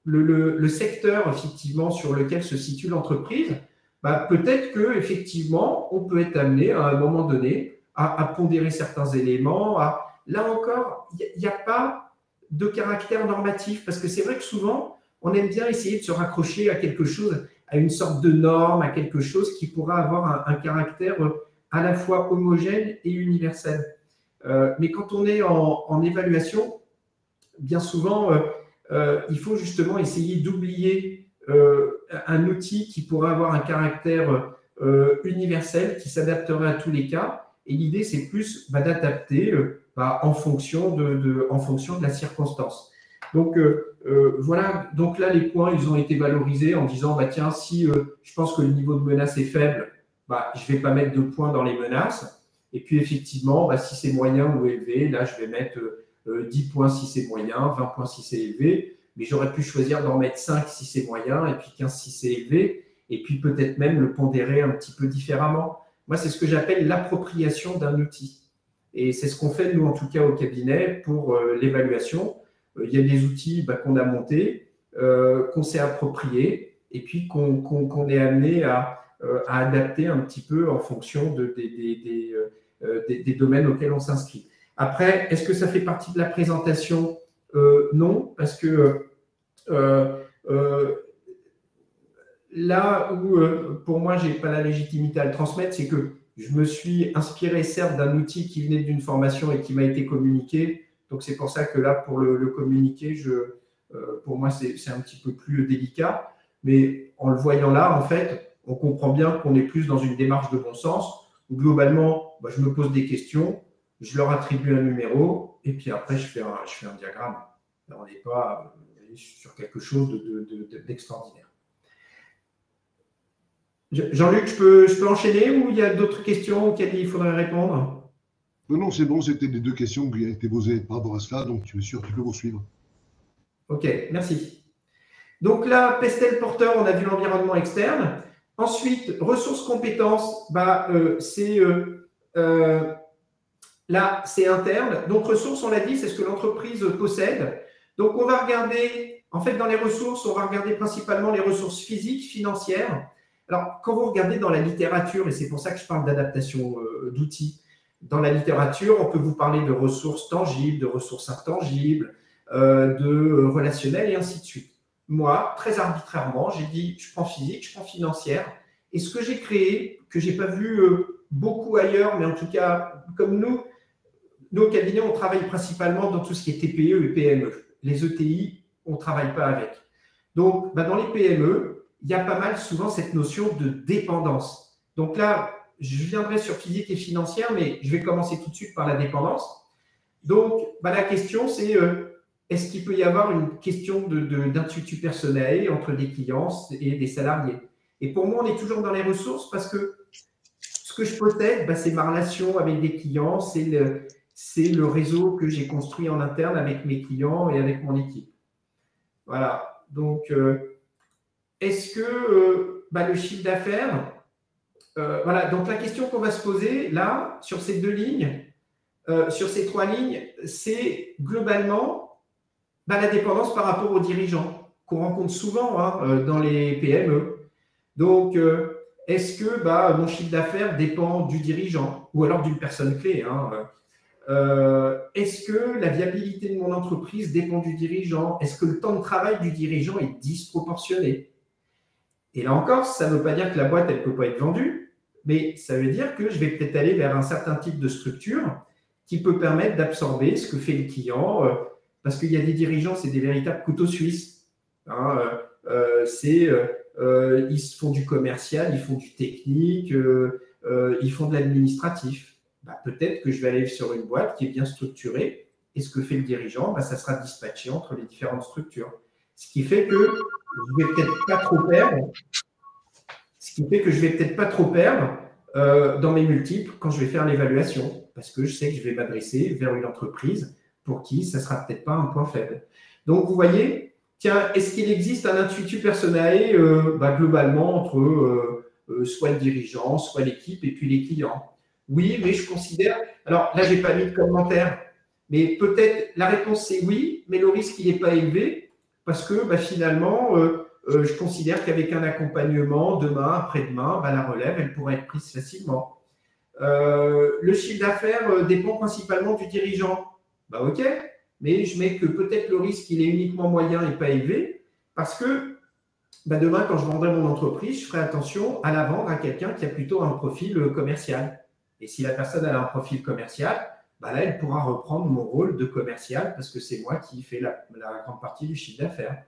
B: le secteur effectivement sur lequel se situe l'entreprise, peut-être qu'effectivement, on peut être amené à un moment donné à pondérer certains éléments. Là encore, il n'y a pas de caractère normatif, parce que c'est vrai que souvent, on aime bien essayer de se raccrocher à quelque chose, à une sorte de norme, à quelque chose qui pourra avoir un caractère à la fois homogène et universel. Mais quand on est en évaluation, bien souvent, il faut justement essayer d'oublier un outil qui pourrait avoir un caractère universel, qui s'adapterait à tous les cas. Et l'idée, c'est plus d'adapter en fonction de la circonstance. Donc, voilà. Donc là, les points, ils ont été valorisés en disant, bah, tiens, si je pense que le niveau de menace est faible, bah, je ne vais pas mettre de points dans les menaces. Et puis, effectivement, bah, si c'est moyen ou élevé, là, je vais mettre 10 points si c'est moyen, 20 points si c'est élevé. Mais j'aurais pu choisir d'en mettre 5 si c'est moyen, et puis 15 si c'est élevé. Et puis, peut-être même le pondérer un petit peu différemment. Moi, c'est ce que j'appelle l'appropriation d'un outil. Et c'est ce qu'on fait, nous, en tout cas, au cabinet, pour l'évaluation. Il y a des outils qu'on a montés, qu'on s'est appropriés, et puis qu'on est amené à adapter un petit peu en fonction des domaines auxquels on s'inscrit. Après, est-ce que ça fait partie de la présentation? Non, parce que là où, pour moi, je n'ai pas la légitimité à le transmettre, c'est que je me suis inspiré, certes, d'un outil qui venait d'une formation et qui m'a été communiqué. Donc, c'est pour ça que là, pour le communiquer, pour moi, c'est un petit peu plus délicat. Mais en le voyant là, en fait, on comprend bien qu'on est plus dans une démarche de bon sens, où globalement, je me pose des questions, je leur attribue un numéro, et puis après, je fais un diagramme. Là, on n'est pas sur quelque chose d'extraordinaire. Jean-Luc, je peux enchaîner ou il y a d'autres questions auxquelles il faudrait répondre?
A: Non, c'est bon, c'était les deux questions qui ont été posées par rapport à cela, donc tu es sûr que tu peux poursuivre.
B: Ok, merci. Donc là, Pestel Porter, on a vu l'environnement externe. Ensuite, ressources compétences, là, c'est interne. Donc, ressources, on l'a dit, c'est ce que l'entreprise possède. Donc, on va regarder, en fait, dans les ressources, on va regarder principalement les ressources physiques, financières. Alors, quand vous regardez dans la littérature, et c'est pour ça que je parle d'adaptation d'outils, dans la littérature, on peut vous parler de ressources tangibles, de ressources intangibles, de relationnelles et ainsi de suite. Moi, très arbitrairement, j'ai dit, je prends physique, je prends financière. Et ce que j'ai créé, que je n'ai pas vu beaucoup ailleurs, mais en tout cas, comme nous au cabinet, on travaille principalement dans tout ce qui est TPE et PME. Les ETI, on ne travaille pas avec. Donc, dans les PME, il y a pas mal souvent cette notion de dépendance. Donc là, je viendrai sur physique et financière, mais je vais commencer tout de suite par la dépendance. Donc, la question, c'est est-ce qu'il peut y avoir une question d'intuitu personnel entre des clients et des salariés? Et pour moi, on est toujours dans les ressources parce que ce que je possède, c'est ma relation avec des clients, c'est le réseau que j'ai construit en interne avec mes clients et avec mon équipe. Voilà. Donc, est-ce que le chiffre d'affaires, voilà. Donc, la question qu'on va se poser là, sur ces deux lignes, sur ces trois lignes, c'est globalement la dépendance par rapport aux dirigeants qu'on rencontre souvent dans les PME. Donc, est-ce que mon chiffre d'affaires dépend du dirigeant ou alors d'une personne clé est-ce que la viabilité de mon entreprise dépend du dirigeant? Est-ce que le temps de travail du dirigeant est disproportionné? Et là encore, ça ne veut pas dire que la boîte, elle ne peut pas être vendue, mais ça veut dire que je vais peut-être aller vers un certain type de structure qui peut permettre d'absorber ce que fait le client, parce qu'il y a des dirigeants, c'est des véritables couteaux suisses. Ils font du commercial, ils font du technique, ils font de l'administratif. Peut-être que je vais aller sur une boîte qui est bien structurée, et ce que fait le dirigeant, ça sera dispatché entre les différentes structures. Ce qui fait que je ne vais peut-être pas trop perdre. Ce qui fait que je ne vais peut-être pas trop perdre dans mes multiples quand je vais faire l'évaluation, parce que je sais que je vais m'adresser vers une entreprise pour qui ça ne sera peut-être pas un point faible. Donc, vous voyez, tiens, est-ce qu'il existe un intuitu personae globalement entre soit le dirigeant, soit l'équipe et puis les clients? Oui, mais je considère… Alors là, je n'ai pas mis de commentaire, mais peut-être la réponse c'est oui, mais le risque, il n'est pas élevé parce que finalement, je considère qu'avec un accompagnement, demain, après-demain, la relève, elle pourrait être prise facilement. Le chiffre d'affaires dépend principalement du dirigeant. Ok, mais je mets que peut-être le risque, il est uniquement moyen et pas élevé parce que demain, quand je vendrai mon entreprise, je ferai attention à la vendre à quelqu'un qui a plutôt un profil commercial. Et si la personne a un profil commercial, là, elle pourra reprendre mon rôle de commercial parce que c'est moi qui fais la grande partie du chiffre d'affaires.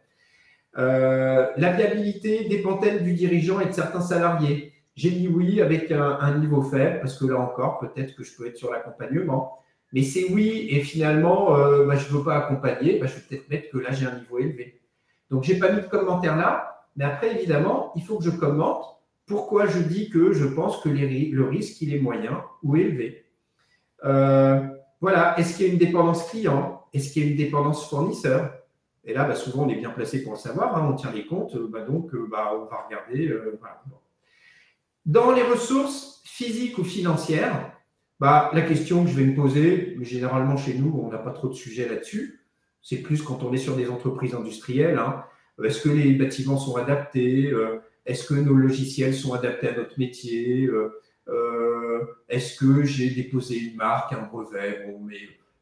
B: La viabilité dépend-elle du dirigeant et de certains salariés? J'ai dit oui avec un niveau faible parce que là encore, peut-être que je peux être sur l'accompagnement. Mais c'est oui, et finalement, je ne veux pas accompagner, je vais peut-être mettre que là, j'ai un niveau élevé. Donc, je n'ai pas mis de commentaire là, mais après, évidemment, il faut que je commente pourquoi je dis que je pense que le risque, il est moyen ou élevé. Voilà, est-ce qu'il y a une dépendance client? Est-ce qu'il y a une dépendance fournisseur? Et là, souvent, on est bien placé pour le savoir, hein, on tient les comptes, donc on va regarder. Voilà. Dans les ressources physiques ou financières, la question que je vais me poser, mais généralement chez nous, on n'a pas trop de sujets là-dessus, c'est plus quand on est sur des entreprises industrielles. Hein. Est-ce que les bâtiments sont adaptés? Est-ce que nos logiciels sont adaptés à notre métier? Est-ce que j'ai déposé une marque, un brevet? Bon, mais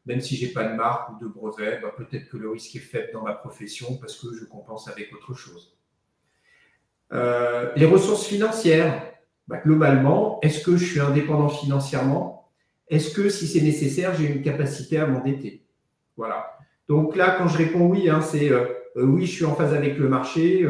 B: même si je n'ai pas de marque ou de brevet, peut-être que le risque est faible dans ma profession parce que je compense avec autre chose. Les ressources financières, globalement, est-ce que je suis indépendant financièrement? Est-ce que, si c'est nécessaire, j'ai une capacité à m'endetter? Voilà. Donc là, quand je réponds oui, hein, c'est oui, je suis en phase avec le marché,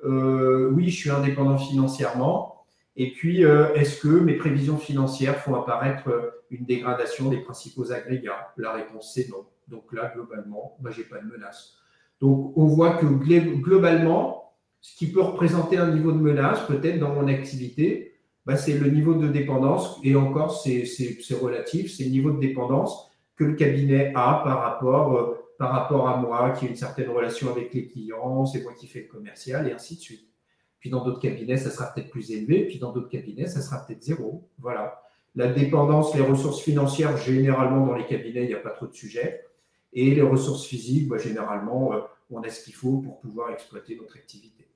B: oui, je suis indépendant financièrement. Et puis, est-ce que mes prévisions financières font apparaître une dégradation des principaux agrégats? La réponse, c'est non. Donc là, globalement, je n'ai pas de menace. Donc, on voit que globalement, ce qui peut représenter un niveau de menace, peut-être dans mon activité, c'est le niveau de dépendance. Et encore, c'est relatif, c'est le niveau de dépendance que le cabinet a par rapport à moi, qui a une certaine relation avec les clients, c'est moi qui fais le commercial, et ainsi de suite. Puis dans d'autres cabinets, ça sera peut-être plus élevé. Puis dans d'autres cabinets, ça sera peut-être 0. Voilà. La dépendance, les ressources financières, généralement dans les cabinets, il n'y a pas trop de sujets. Et les ressources physiques, généralement, on a ce qu'il faut pour pouvoir exploiter notre activité.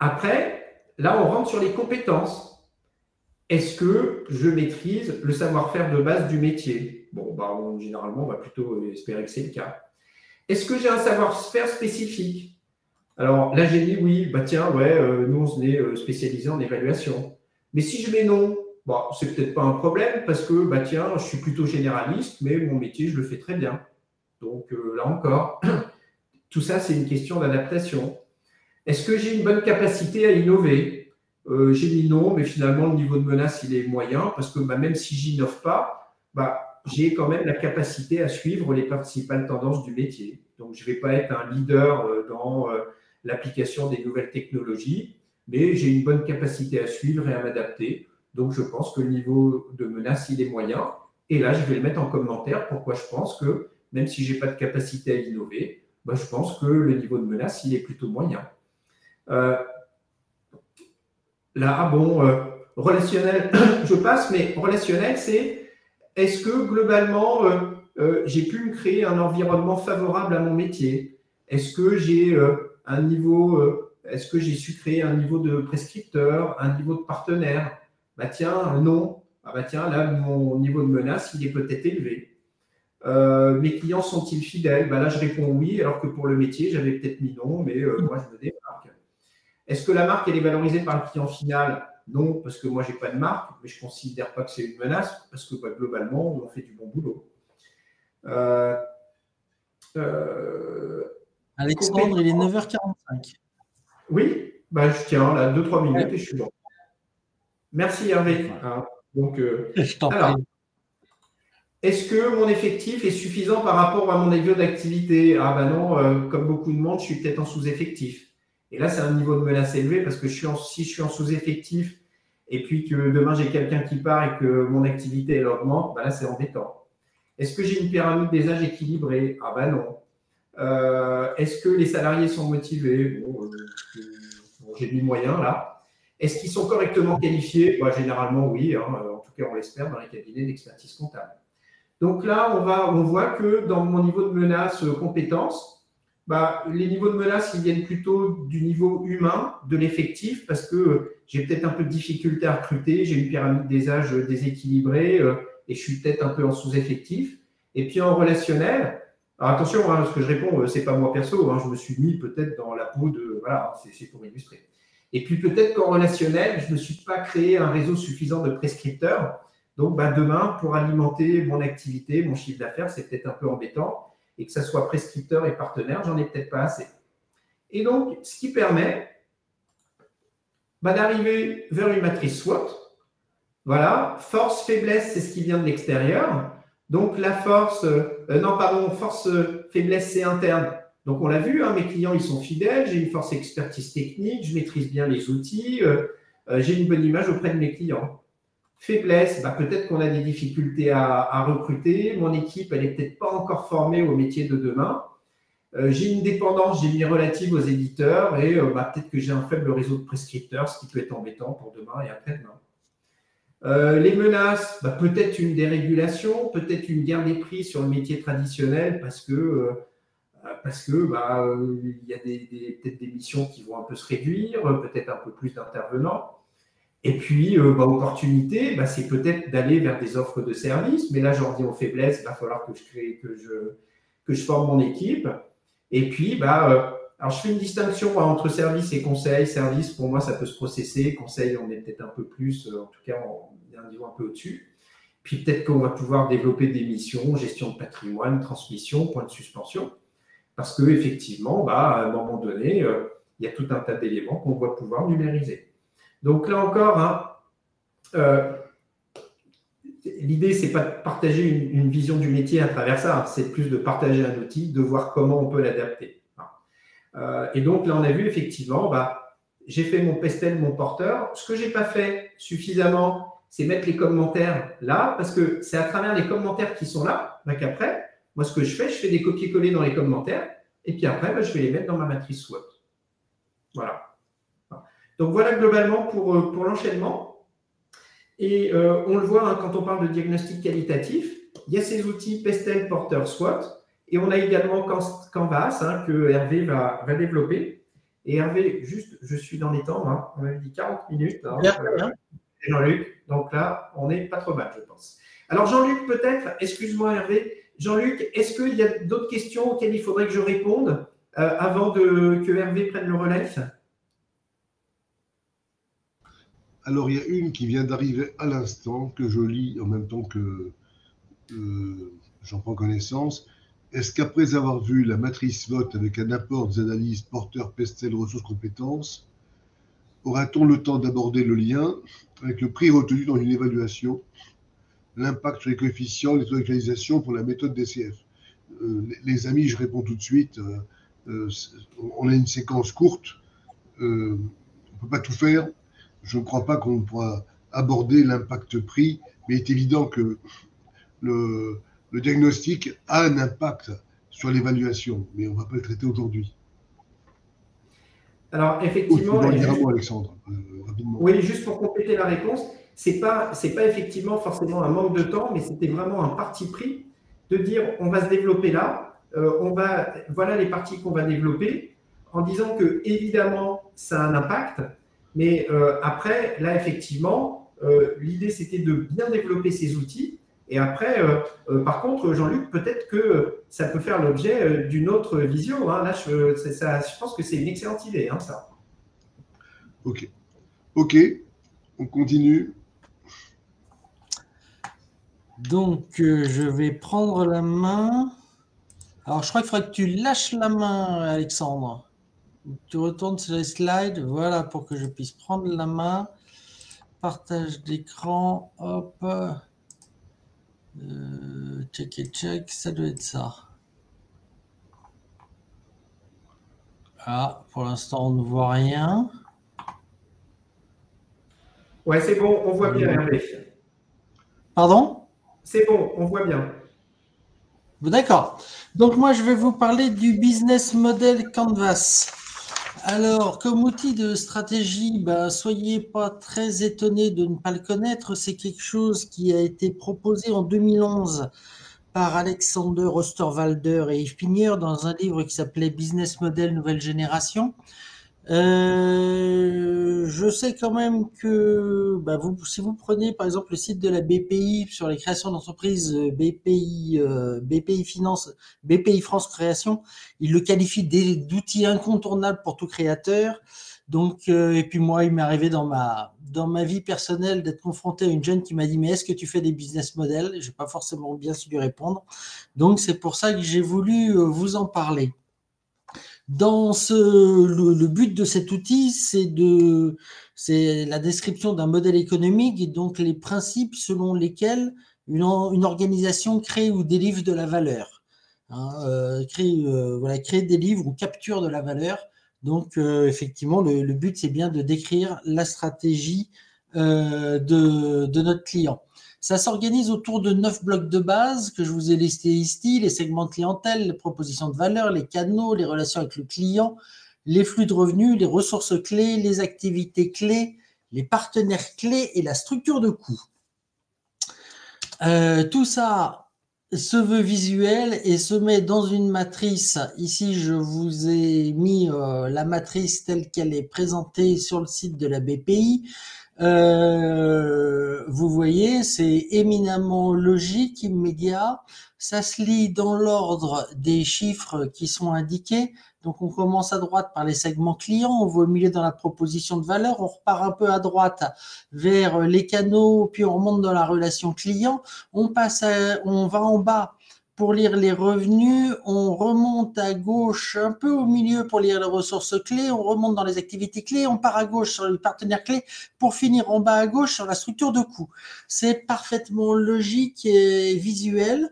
B: Après, là, on rentre sur les compétences. Est-ce que je maîtrise le savoir-faire de base du métier? Bon, généralement, on va plutôt espérer que c'est le cas. Est-ce que j'ai un savoir-faire spécifique? Alors là, j'ai dit oui, nous, on est spécialisé en évaluation. Mais si je mets non, c'est peut-être pas un problème parce que, je suis plutôt généraliste, mais mon métier, je le fais très bien. Donc là encore, tout ça, c'est une question d'adaptation. Est-ce que j'ai une bonne capacité à innover? J'ai mis non, mais finalement, le niveau de menace, il est moyen parce que même si j'innove pas, j'ai quand même la capacité à suivre les principales tendances du métier. Donc, je ne vais pas être un leader dans l'application des nouvelles technologies, mais j'ai une bonne capacité à suivre et à m'adapter. Donc, je pense que le niveau de menace, il est moyen. Et là, je vais le mettre en commentaire pourquoi je pense que, même si je n'ai pas de capacité à innover, je pense que le niveau de menace, il est plutôt moyen. Relationnel, je passe, mais relationnel, c'est est-ce que globalement, j'ai pu me créer un environnement favorable à mon métier? Est-ce que j'ai est-ce que j'ai su créer un niveau de prescripteur, un niveau de partenaire? Non. Là, mon niveau de menace, il est peut-être élevé. Mes clients sont-ils fidèles? Là, je réponds oui, alors que pour le métier, j'avais peut-être mis non, mais moi, je me démarque. Est-ce que la marque, elle est valorisée par le client final? Non, parce que moi, je n'ai pas de marque, mais je ne considère pas que c'est une menace, parce que globalement, on fait du bon boulot.
C: Alexandre, il est 9h45.
B: Oui, je tiens là 2-3 minutes et je suis bon. Merci Hervé. Donc,
C: je t'en prie.
B: Est-ce que mon effectif est suffisant par rapport à mon niveau d'activité? Non, comme beaucoup de monde, je suis peut-être en sous-effectif. Et là, c'est un niveau de menace élevé parce que si je suis en sous-effectif et puis que demain, j'ai quelqu'un qui part et que mon activité, elle augmente, là, c'est embêtant. Est-ce que j'ai une pyramide des âges équilibrée? Non. Est-ce que les salariés sont motivés? J'ai mis moyen là. Est-ce qu'ils sont correctement qualifiés? Généralement, oui. En tout cas, on l'espère dans les cabinets d'expertise comptable. Donc là, on voit que dans mon niveau de menace compétences, les niveaux de menace, ils viennent plutôt du niveau humain, de l'effectif, parce que j'ai peut-être un peu de difficulté à recruter, j'ai une pyramide des âges déséquilibrée et je suis peut-être un peu en sous-effectif. Et puis en relationnel, alors attention, ce que je réponds, c'est pas moi perso, je me suis mis peut-être dans la peau de… Voilà, c'est pour illustrer. Et puis peut-être qu'en relationnel, je ne me suis pas créé un réseau suffisant de prescripteurs. Donc demain, pour alimenter mon activité, mon chiffre d'affaires, c'est peut-être un peu embêtant. Et que ça soit prescripteur et partenaire, j'en ai peut-être pas assez. Et donc, ce qui permet d'arriver vers une matrice SWOT Voilà, force, faiblesse, c'est ce qui vient de l'extérieur. Donc la force, force, faiblesse, c'est interne. Donc on l'a vu, hein, mes clients, ils sont fidèles, j'ai une force expertise technique, je maîtrise bien les outils, j'ai une bonne image auprès de mes clients. Faiblesse, peut-être qu'on a des difficultés à recruter, mon équipe, elle n'est peut-être pas encore formée au métier de demain. J'ai une dépendance, j'ai mis relative aux éditeurs et peut-être que j'ai un faible réseau de prescripteurs, ce qui peut être embêtant pour demain et après-demain. Les menaces, peut-être une dérégulation, peut-être une guerre des prix sur le métier traditionnel parce que il y a peut-être des missions qui vont un peu se réduire, peut-être un peu plus d'intervenants. Et puis, opportunité, c'est peut-être d'aller vers des offres de services, mais là, j'en reviens aux faiblesses, il va falloir que je forme mon équipe. Et puis, alors je fais une distinction entre service et conseil. Service, pour moi, ça peut se processer. Conseil, on est peut-être un peu plus, en tout cas, il y a un niveau un peu au-dessus. Puis peut-être qu'on va pouvoir développer des missions, gestion de patrimoine, transmission, point de suspension. Parce qu'effectivement, à un moment donné, il y a tout un tas d'éléments qu'on va pouvoir numériser. Donc là encore, l'idée, ce n'est pas de partager une vision du métier à travers ça, c'est plus de partager un outil, de voir comment on peut l'adapter. Et donc là, on a vu effectivement, j'ai fait mon pestel, mon porteur. Ce que je n'ai pas fait suffisamment, c'est mettre les commentaires là, parce que c'est à travers les commentaires qui sont là, qu'après, moi, ce que je fais des copier-coller dans les commentaires, et puis après, je vais les mettre dans ma matrice SWOT. Voilà. Donc, voilà globalement pour l'enchaînement. Et on le voit, quand on parle de diagnostic qualitatif, il y a ces outils pestel, porteur, SWOT, et on a également Canvas, que Hervé va développer. Et Hervé, juste, je suis dans les temps, on m'avait dit 40 minutes. Jean-Luc, donc là, on n'est pas trop mal, je pense. Alors, Jean-Luc, peut-être, excuse-moi Hervé, Jean-Luc, est-ce qu'il y a d'autres questions auxquelles il faudrait que je réponde avant que Hervé prenne le relais?
A: Alors, il y a une qui vient d'arriver à l'instant, que je lis en même temps que j'en prends connaissance. Est-ce qu'après avoir vu la matrice SWOT avec un apport des analyses porteurs, pestel, ressources, compétences, aura-t-on le temps d'aborder le lien avec le prix retenu dans une évaluation, l'impact sur les coefficients, les taux d'actualisation pour la méthode DCF? Les amis, je réponds tout de suite. On a une séquence courte. On ne peut pas tout faire. Je ne crois pas qu'on pourra aborder l'impact prix, mais il est évident que le diagnostic a un impact sur l'évaluation, mais on ne va pas le traiter aujourd'hui.
B: Alors, effectivement…
A: Alexandre, rapidement.
B: Oui, juste pour compléter la réponse, ce n'est pas effectivement forcément un manque de temps, mais c'était vraiment un parti pris de dire on va se développer là, voilà les parties qu'on va développer, en disant que évidemment ça a un impact, mais après, là effectivement, l'idée c'était de bien développer ces outils. Et après, par contre, Jean-Luc, peut-être que ça peut faire l'objet d'une autre vision. Là, je pense que c'est une excellente idée, ça.
A: Ok, on continue.
C: Donc, je vais prendre la main. Alors, je crois qu'il faudrait que tu lâches la main, Alexandre. Tu retournes sur les slides, voilà, pour que je puisse prendre la main. Partage d'écran, hop. Check, ça doit être ça. Ah, pour l'instant, on ne voit rien.
B: Ouais, c'est bon, on voit bien, Hervé.
C: Pardon?
B: C'est bon, on voit bien.
C: D'accord. Donc, moi, je vais vous parler du business model Canvas. Alors, comme outil de stratégie, soyez pas très étonnés de ne pas le connaître. C'est quelque chose qui a été proposé en 2011 par Alexander Osterwalder et Yves Pigneur dans un livre qui s'appelait Business Model Nouvelle Génération. Je sais quand même que si vous prenez par exemple le site de la BPI sur les créations d'entreprises, BPI France Création, il le qualifie d'outil incontournable pour tout créateur. Donc, et puis moi, il m'est arrivé dans ma vie personnelle d'être confronté à une jeune qui m'a dit « Mais est-ce que tu fais des business models ?» Je n'ai pas forcément bien su lui répondre. Donc, c'est pour ça que j'ai voulu vous en parler. Le but de cet outil, c'est la description d'un modèle économique et donc les principes selon lesquels une organisation crée ou délivre de la valeur. Créer des livres ou capture de la valeur. Donc, effectivement, le but, c'est bien de décrire la stratégie de notre client. Ça s'organise autour de 9 blocs de base que je vous ai listés ici, les segments de clientèle, les propositions de valeur, les canaux, les relations avec le client, les flux de revenus, les ressources clés, les activités clés, les partenaires clés et la structure de coût. Tout ça se veut visuel et se met dans une matrice. Ici, je vous ai mis la matrice telle qu'elle est présentée sur le site de la BPI. Vous voyez, c'est éminemment logique, immédiat. Ça se lit dans l'ordre des chiffres qui sont indiqués. Donc, on commence à droite par les segments clients, on va au milieu dans la proposition de valeur, on repart un peu à droite vers les canaux, puis on remonte dans la relation client. On va en bas pour lire les revenus, on remonte à gauche un peu au milieu pour lire les ressources clés, on remonte dans les activités clés, on part à gauche sur les partenaires clés pour finir en bas à gauche sur la structure de coût. C'est parfaitement logique et visuel.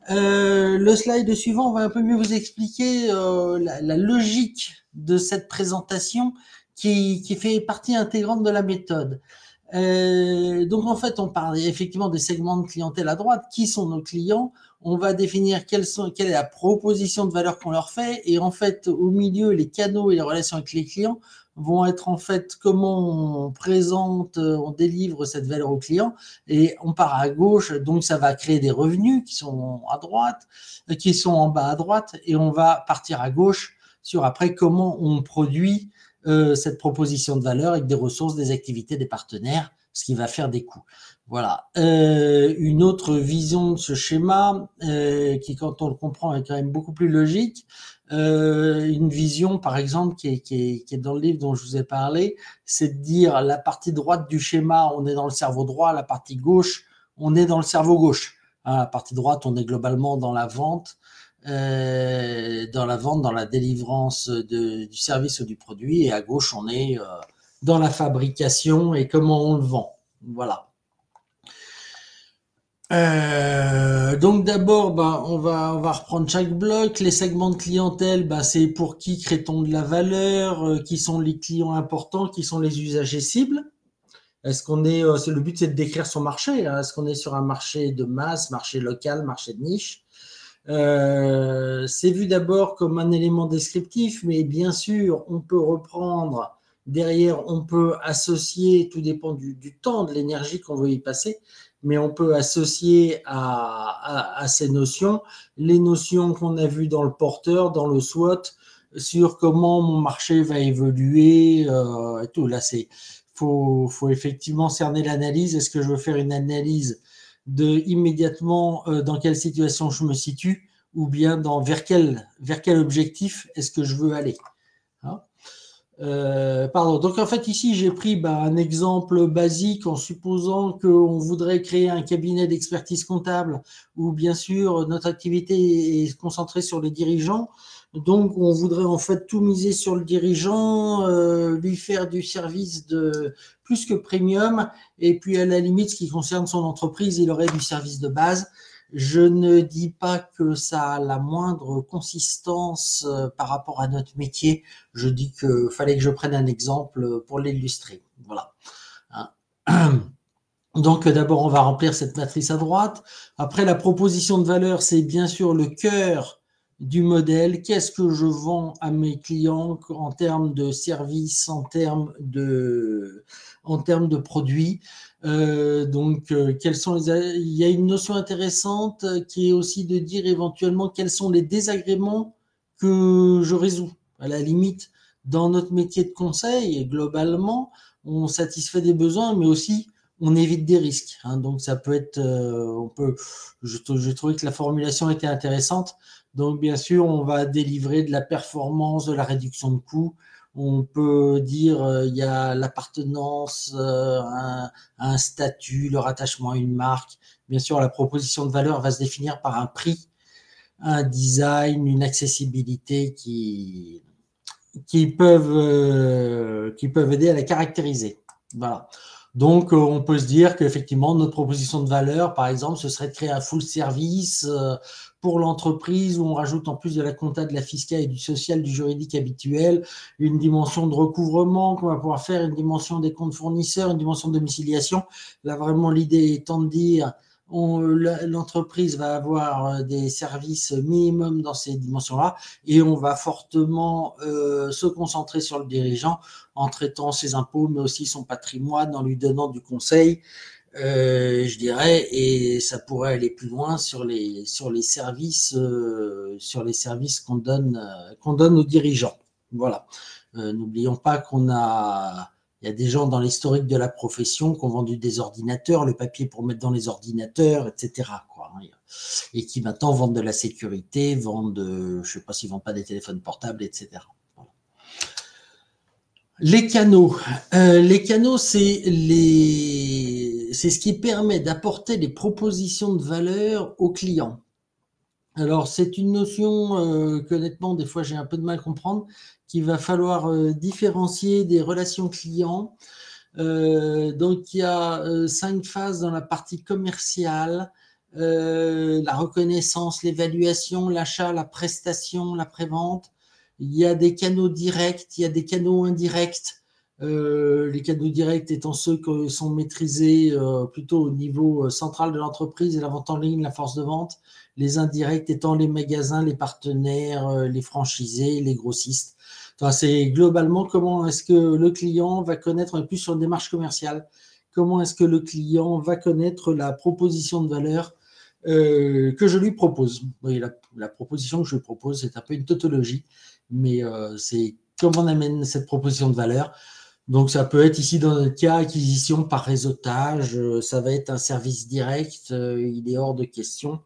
C: Le slide suivant va un peu mieux vous expliquer la logique de cette présentation qui fait partie intégrante de la méthode. Donc en fait, on parle effectivement des segments de clientèle à droite. Qui sont nos clients? On va définir quelle est la proposition de valeur qu'on leur fait. Et en fait, au milieu, les canaux et les relations avec les clients vont être en fait comment on présente, on délivre cette valeur aux clients. Et on part à gauche, donc ça va créer des revenus qui sont à droite, qui sont en bas à droite. Et on va partir à gauche sur après comment on produit cette proposition de valeur avec des ressources, des activités, des partenaires, ce qui va faire des coûts. Voilà. Une autre vision de ce schéma, qui quand on le comprend est quand même beaucoup plus logique, une vision par exemple qui est dans le livre dont je vous ai parlé, c'est de dire la partie droite du schéma, on est dans le cerveau droit, la partie gauche, on est dans le cerveau gauche. La partie droite, on est globalement dans la vente, dans la délivrance du service ou du produit, et à gauche on est dans la fabrication et comment on le vend. Voilà. Donc d'abord, on va reprendre chaque bloc. Les segments de clientèle, c'est pour qui crée-t-on de la valeur, qui sont les clients importants, qui sont les usagers cibles. Est-ce qu'on est, le but c'est de décrire son marché, hein. Est-ce qu'on est sur un marché de masse, marché local, marché de niche? C'est vu d'abord comme un élément descriptif, mais bien sûr, on peut reprendre derrière, on peut associer, tout dépend du temps, de l'énergie qu'on veut y passer, mais on peut associer à ces notions les notions qu'on a vues dans le porteur, dans le SWOT, sur comment mon marché va évoluer, et tout. Là, faut effectivement cerner l'analyse. Est-ce que je veux faire une analyse immédiatement dans quelle situation je me situe, ou bien vers quel objectif est-ce que je veux aller, hein. Donc en fait ici j'ai pris un exemple basique en supposant qu'on voudrait créer un cabinet d'expertise comptable où bien sûr notre activité est concentrée sur les dirigeants. Donc on voudrait en fait tout miser sur le dirigeant, lui faire du service de plus que premium, et puis à la limite ce qui concerne son entreprise, il aurait du service de base. Je ne dis pas que ça a la moindre consistance par rapport à notre métier. Je dis qu'il fallait que je prenne un exemple pour l'illustrer. Voilà. Donc d'abord, on va remplir cette matrice à droite. Après, la proposition de valeur, c'est bien sûr le cœur du modèle. Qu'est-ce que je vends à mes clients en termes de services, en termes de produits? Il y a une notion intéressante qui est aussi de dire éventuellement quels sont les désagréments que je résous. À la limite, dans notre métier de conseil, globalement, on satisfait des besoins, mais aussi on évite des risques, hein. Donc ça peut être, je trouvais que la formulation était intéressante. Donc bien sûr, on va délivrer de la performance, de la réduction de coûts. On peut dire il y a l'appartenance à un statut, le rattachement à une marque. Bien sûr, la proposition de valeur va se définir par un prix, un design, une accessibilité qui qui peuvent aider à la caractériser. Voilà. Donc, on peut se dire qu'effectivement, notre proposition de valeur, par exemple, ce serait de créer un full service pour l'entreprise où on rajoute en plus de la compta, de la fiscale et du social, du juridique habituel, une dimension de recouvrement qu'on va pouvoir faire, une dimension des comptes fournisseurs, une dimension de domiciliation. Là, vraiment, l'idée étant de dire l'entreprise va avoir des services minimum dans ces dimensions-là et on va fortement se concentrer sur le dirigeant en traitant ses impôts, mais aussi son patrimoine, en lui donnant du conseil, je dirais, et ça pourrait aller plus loin sur les services qu'on donne aux dirigeants. Voilà. N'oublions pas il y a des gens dans l'historique de la profession qui ont vendu des ordinateurs, le papier pour mettre dans les ordinateurs, etc., quoi. Et qui maintenant vendent de la sécurité, je ne sais pas s'ils vendent pas des téléphones portables, etc. Voilà. Les canaux, c'est ce qui permet d'apporter les propositions de valeur aux clients. Alors, c'est une notion que, honnêtement, des fois, j'ai un peu de mal à comprendre, qu'il va falloir différencier des relations clients. Donc, il y a 5 phases dans la partie commerciale, la reconnaissance, l'évaluation, l'achat, la prestation, la prévente. Il y a des canaux directs, il y a des canaux indirects. Les canaux directs étant ceux qui sont maîtrisés plutôt au niveau central de l'entreprise et la vente en ligne, la force de vente. Les indirects étant les magasins, les partenaires, les franchisés, les grossistes. Enfin, c'est globalement comment est-ce que le client va connaître, plus sur une démarche commerciale, comment est-ce que le client va connaître la proposition de valeur que je lui propose. Oui, la proposition que je lui propose, c'est un peu une tautologie, mais c'est comment on amène cette proposition de valeur. Donc, ça peut être ici dans notre cas acquisition par réseautage, ça va être un service direct, il est hors de question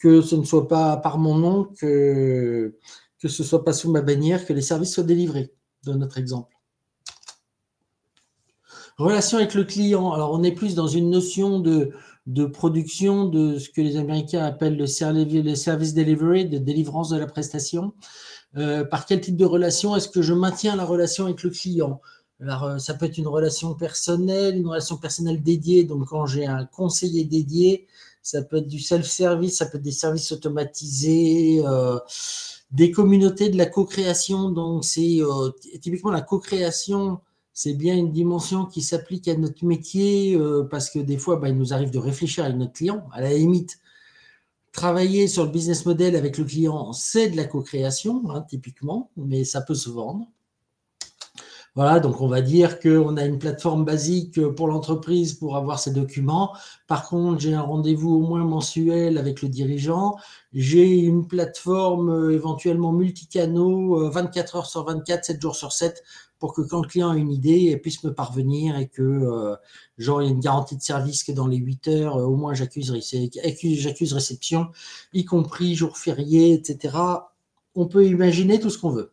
C: que ce ne soit pas par mon nom, que ce ne soit pas sous ma bannière, que les services soient délivrés, dans notre exemple. Relation avec le client. Alors, on est plus dans une notion de production, de ce que les Américains appellent le service delivery, de délivrance de la prestation. Par quel type de relation est-ce que je maintiens la relation avec le client ? Alors, ça peut être une relation personnelle dédiée. Donc, quand j'ai un conseiller dédié, ça peut être du self-service, ça peut être des services automatisés, des communautés de la co-création. Donc, c'est typiquement la co-création, c'est bien une dimension qui s'applique à notre métier parce que des fois, il nous arrive de réfléchir avec notre client. À la limite, travailler sur le business model avec le client, c'est de la co-création, typiquement, mais ça peut se vendre. Voilà, donc on va dire qu'on a une plateforme basique pour l'entreprise pour avoir ces documents. Par contre, j'ai un rendez-vous au moins mensuel avec le dirigeant. J'ai une plateforme éventuellement multicanaux, 24 heures sur 24, 7 jours sur 7, pour que quand le client a une idée, elle puisse me parvenir et que, genre, il y a une garantie de service que dans les 8 heures, au moins j'accuse réception, y compris jour férié, etc. On peut imaginer tout ce qu'on veut.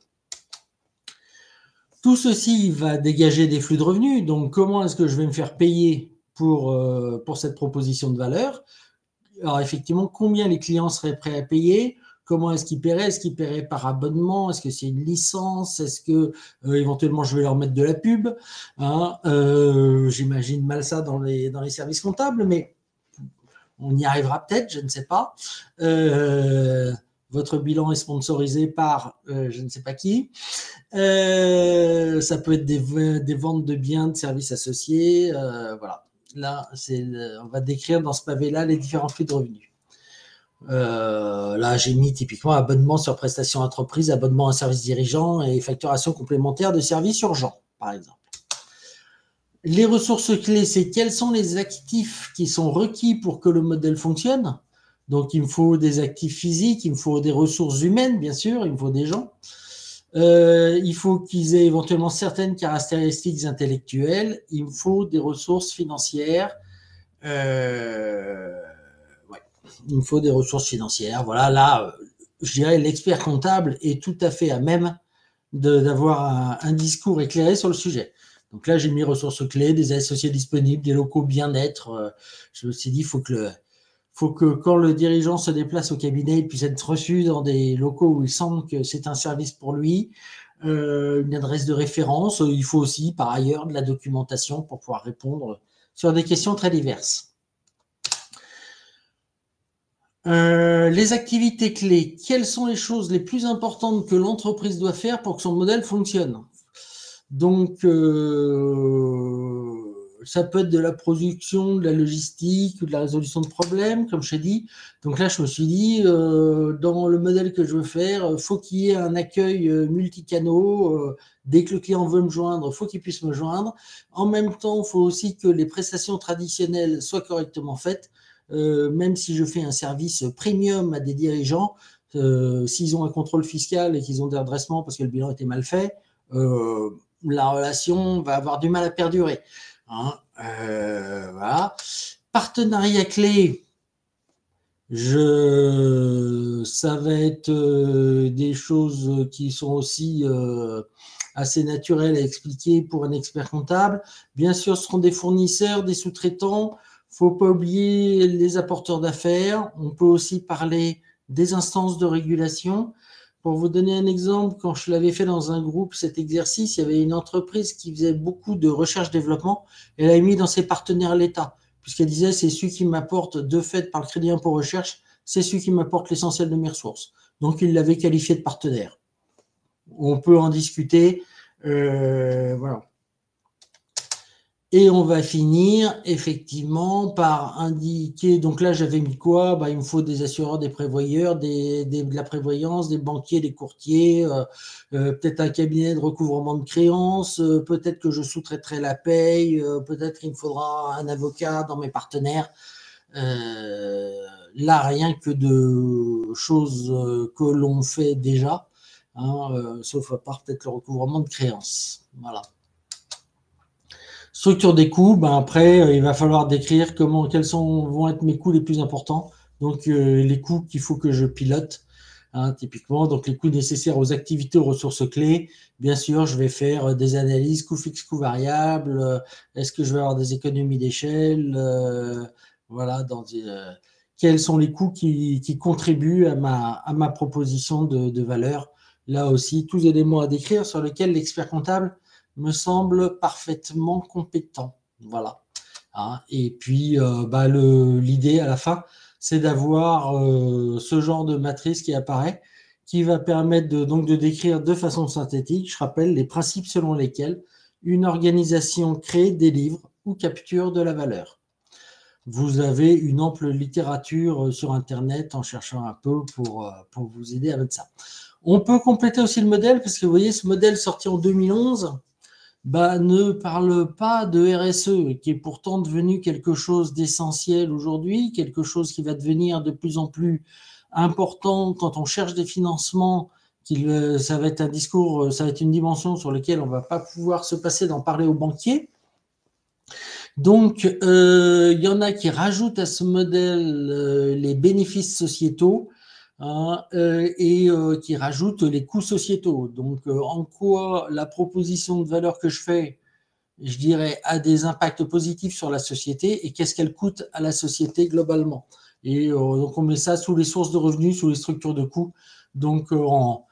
C: Tout ceci va dégager des flux de revenus. Donc, comment est-ce que je vais me faire payer pour cette proposition de valeur ? Alors, effectivement, combien les clients seraient prêts à payer ? Comment est-ce qu'ils paieraient ? Est-ce qu'ils paieraient par abonnement ? Est-ce que c'est une licence ? Est-ce que éventuellement je vais leur mettre de la pub ? J'imagine mal ça dans les services comptables, mais on y arrivera peut-être, je ne sais pas. Votre bilan est sponsorisé par je ne sais pas qui. Ça peut être des ventes de biens, de services associés. Voilà. Là, on va décrire dans ce pavé-là les différents flux de revenus. Là, j'ai mis typiquement abonnement sur prestations entreprises, abonnement à service dirigeant et facturation complémentaire de services urgents, par exemple. Les ressources clés, c'est quels sont les actifs qui sont requis pour que le modèle fonctionne. Donc, il me faut des actifs physiques, il me faut des ressources humaines, bien sûr, il me faut des gens. Il faut qu'ils aient éventuellement certaines caractéristiques intellectuelles. Il me faut des ressources financières. Il me faut des ressources financières. Voilà, là, je dirais l'expert comptable est tout à fait à même d'avoir un discours éclairé sur le sujet. Donc là, j'ai mis ressources clés, des associés disponibles, des locaux bien-être. Je me suis dit, il faut que quand le dirigeant se déplace au cabinet, il puisse être reçu dans des locaux où il sent que c'est un service pour lui. une adresse de référence. Il faut aussi, par ailleurs, de la documentation pour pouvoir répondre sur des questions très diverses. Les activités clés. Quelles sont les choses les plus importantes que l'entreprise doit faire pour que son modèle fonctionne? Donc, ça peut être de la production, de la logistique, ou de la résolution de problèmes, comme je t'ai dit. Donc là, je me suis dit, dans le modèle que je veux faire, il faut qu'il y ait un accueil multicanaux. Dès que le client veut me joindre, il faut qu'il puisse me joindre. En même temps, il faut aussi que les prestations traditionnelles soient correctement faites. Même si je fais un service premium à des dirigeants, s'ils ont un contrôle fiscal et qu'ils ont des redressements parce que le bilan était mal fait, la relation va avoir du mal à perdurer. Hein, voilà. Partenariat clé, ça va être des choses qui sont aussi assez naturelles à expliquer pour un expert comptable. Bien sûr, ce seront des fournisseurs, des sous-traitants. Il ne faut pas oublier les apporteurs d'affaires. On peut aussi parler des instances de régulation. Pour vous donner un exemple, quand je l'avais fait dans un groupe, cet exercice, il y avait une entreprise qui faisait beaucoup de recherche-développement. Elle a mis dans ses partenaires l'État, puisqu'elle disait c'est celui qui m'apporte, de fait, par le crédit impôt recherche, c'est celui qui m'apporte l'essentiel de mes ressources. Donc, il l'avait qualifié de partenaire. On peut en discuter. Voilà. Et on va finir effectivement par indiquer, donc là j'avais mis quoi? Il me faut des assureurs, des prévoyeurs, de la prévoyance, des banquiers, des courtiers, peut-être un cabinet de recouvrement de créances, peut-être que je sous-traiterai la paye, peut-être qu'il me faudra un avocat dans mes partenaires. Là, rien que de choses que l'on fait déjà, hein, sauf à part peut-être le recouvrement de créances. Voilà. Structure des coûts, après, il va falloir décrire quels vont être mes coûts les plus importants. Donc, les coûts qu'il faut que je pilote, hein, typiquement. Donc, les coûts nécessaires aux activités, aux ressources clés. Bien sûr, je vais faire des analyses, coûts fixes, coûts variables. Est-ce que je vais avoir des économies d'échelle? Voilà. Quels sont les coûts qui contribuent à ma proposition de valeur? Là aussi, tous éléments à décrire sur lesquels l'expert comptable me semble parfaitement compétent. Voilà. Hein, et puis, l'idée à la fin, c'est d'avoir ce genre de matrice qui apparaît, qui va permettre de décrire de façon synthétique, je rappelle, les principes selon lesquels une organisation crée, délivre ou capture de la valeur. Vous avez une ample littérature sur Internet en cherchant un peu pour vous aider avec ça. On peut compléter aussi le modèle, parce que vous voyez, ce modèle sorti en 2011, ne parle pas de RSE, qui est pourtant devenu quelque chose d'essentiel aujourd'hui, quelque chose qui va devenir de plus en plus important quand on cherche des financements. Ça va être un discours, ça va être une dimension sur laquelle on ne va pas pouvoir se passer d'en parler aux banquiers. Donc, il y en a qui rajoutent à ce modèle les bénéfices sociétaux, hein, et qui rajoutent les coûts sociétaux. Donc, en quoi la proposition de valeur que je fais, je dirais, a des impacts positifs sur la société et qu'est-ce qu'elle coûte à la société globalement. Et donc, on met ça sous les sources de revenus, sous les structures de coûts, donc en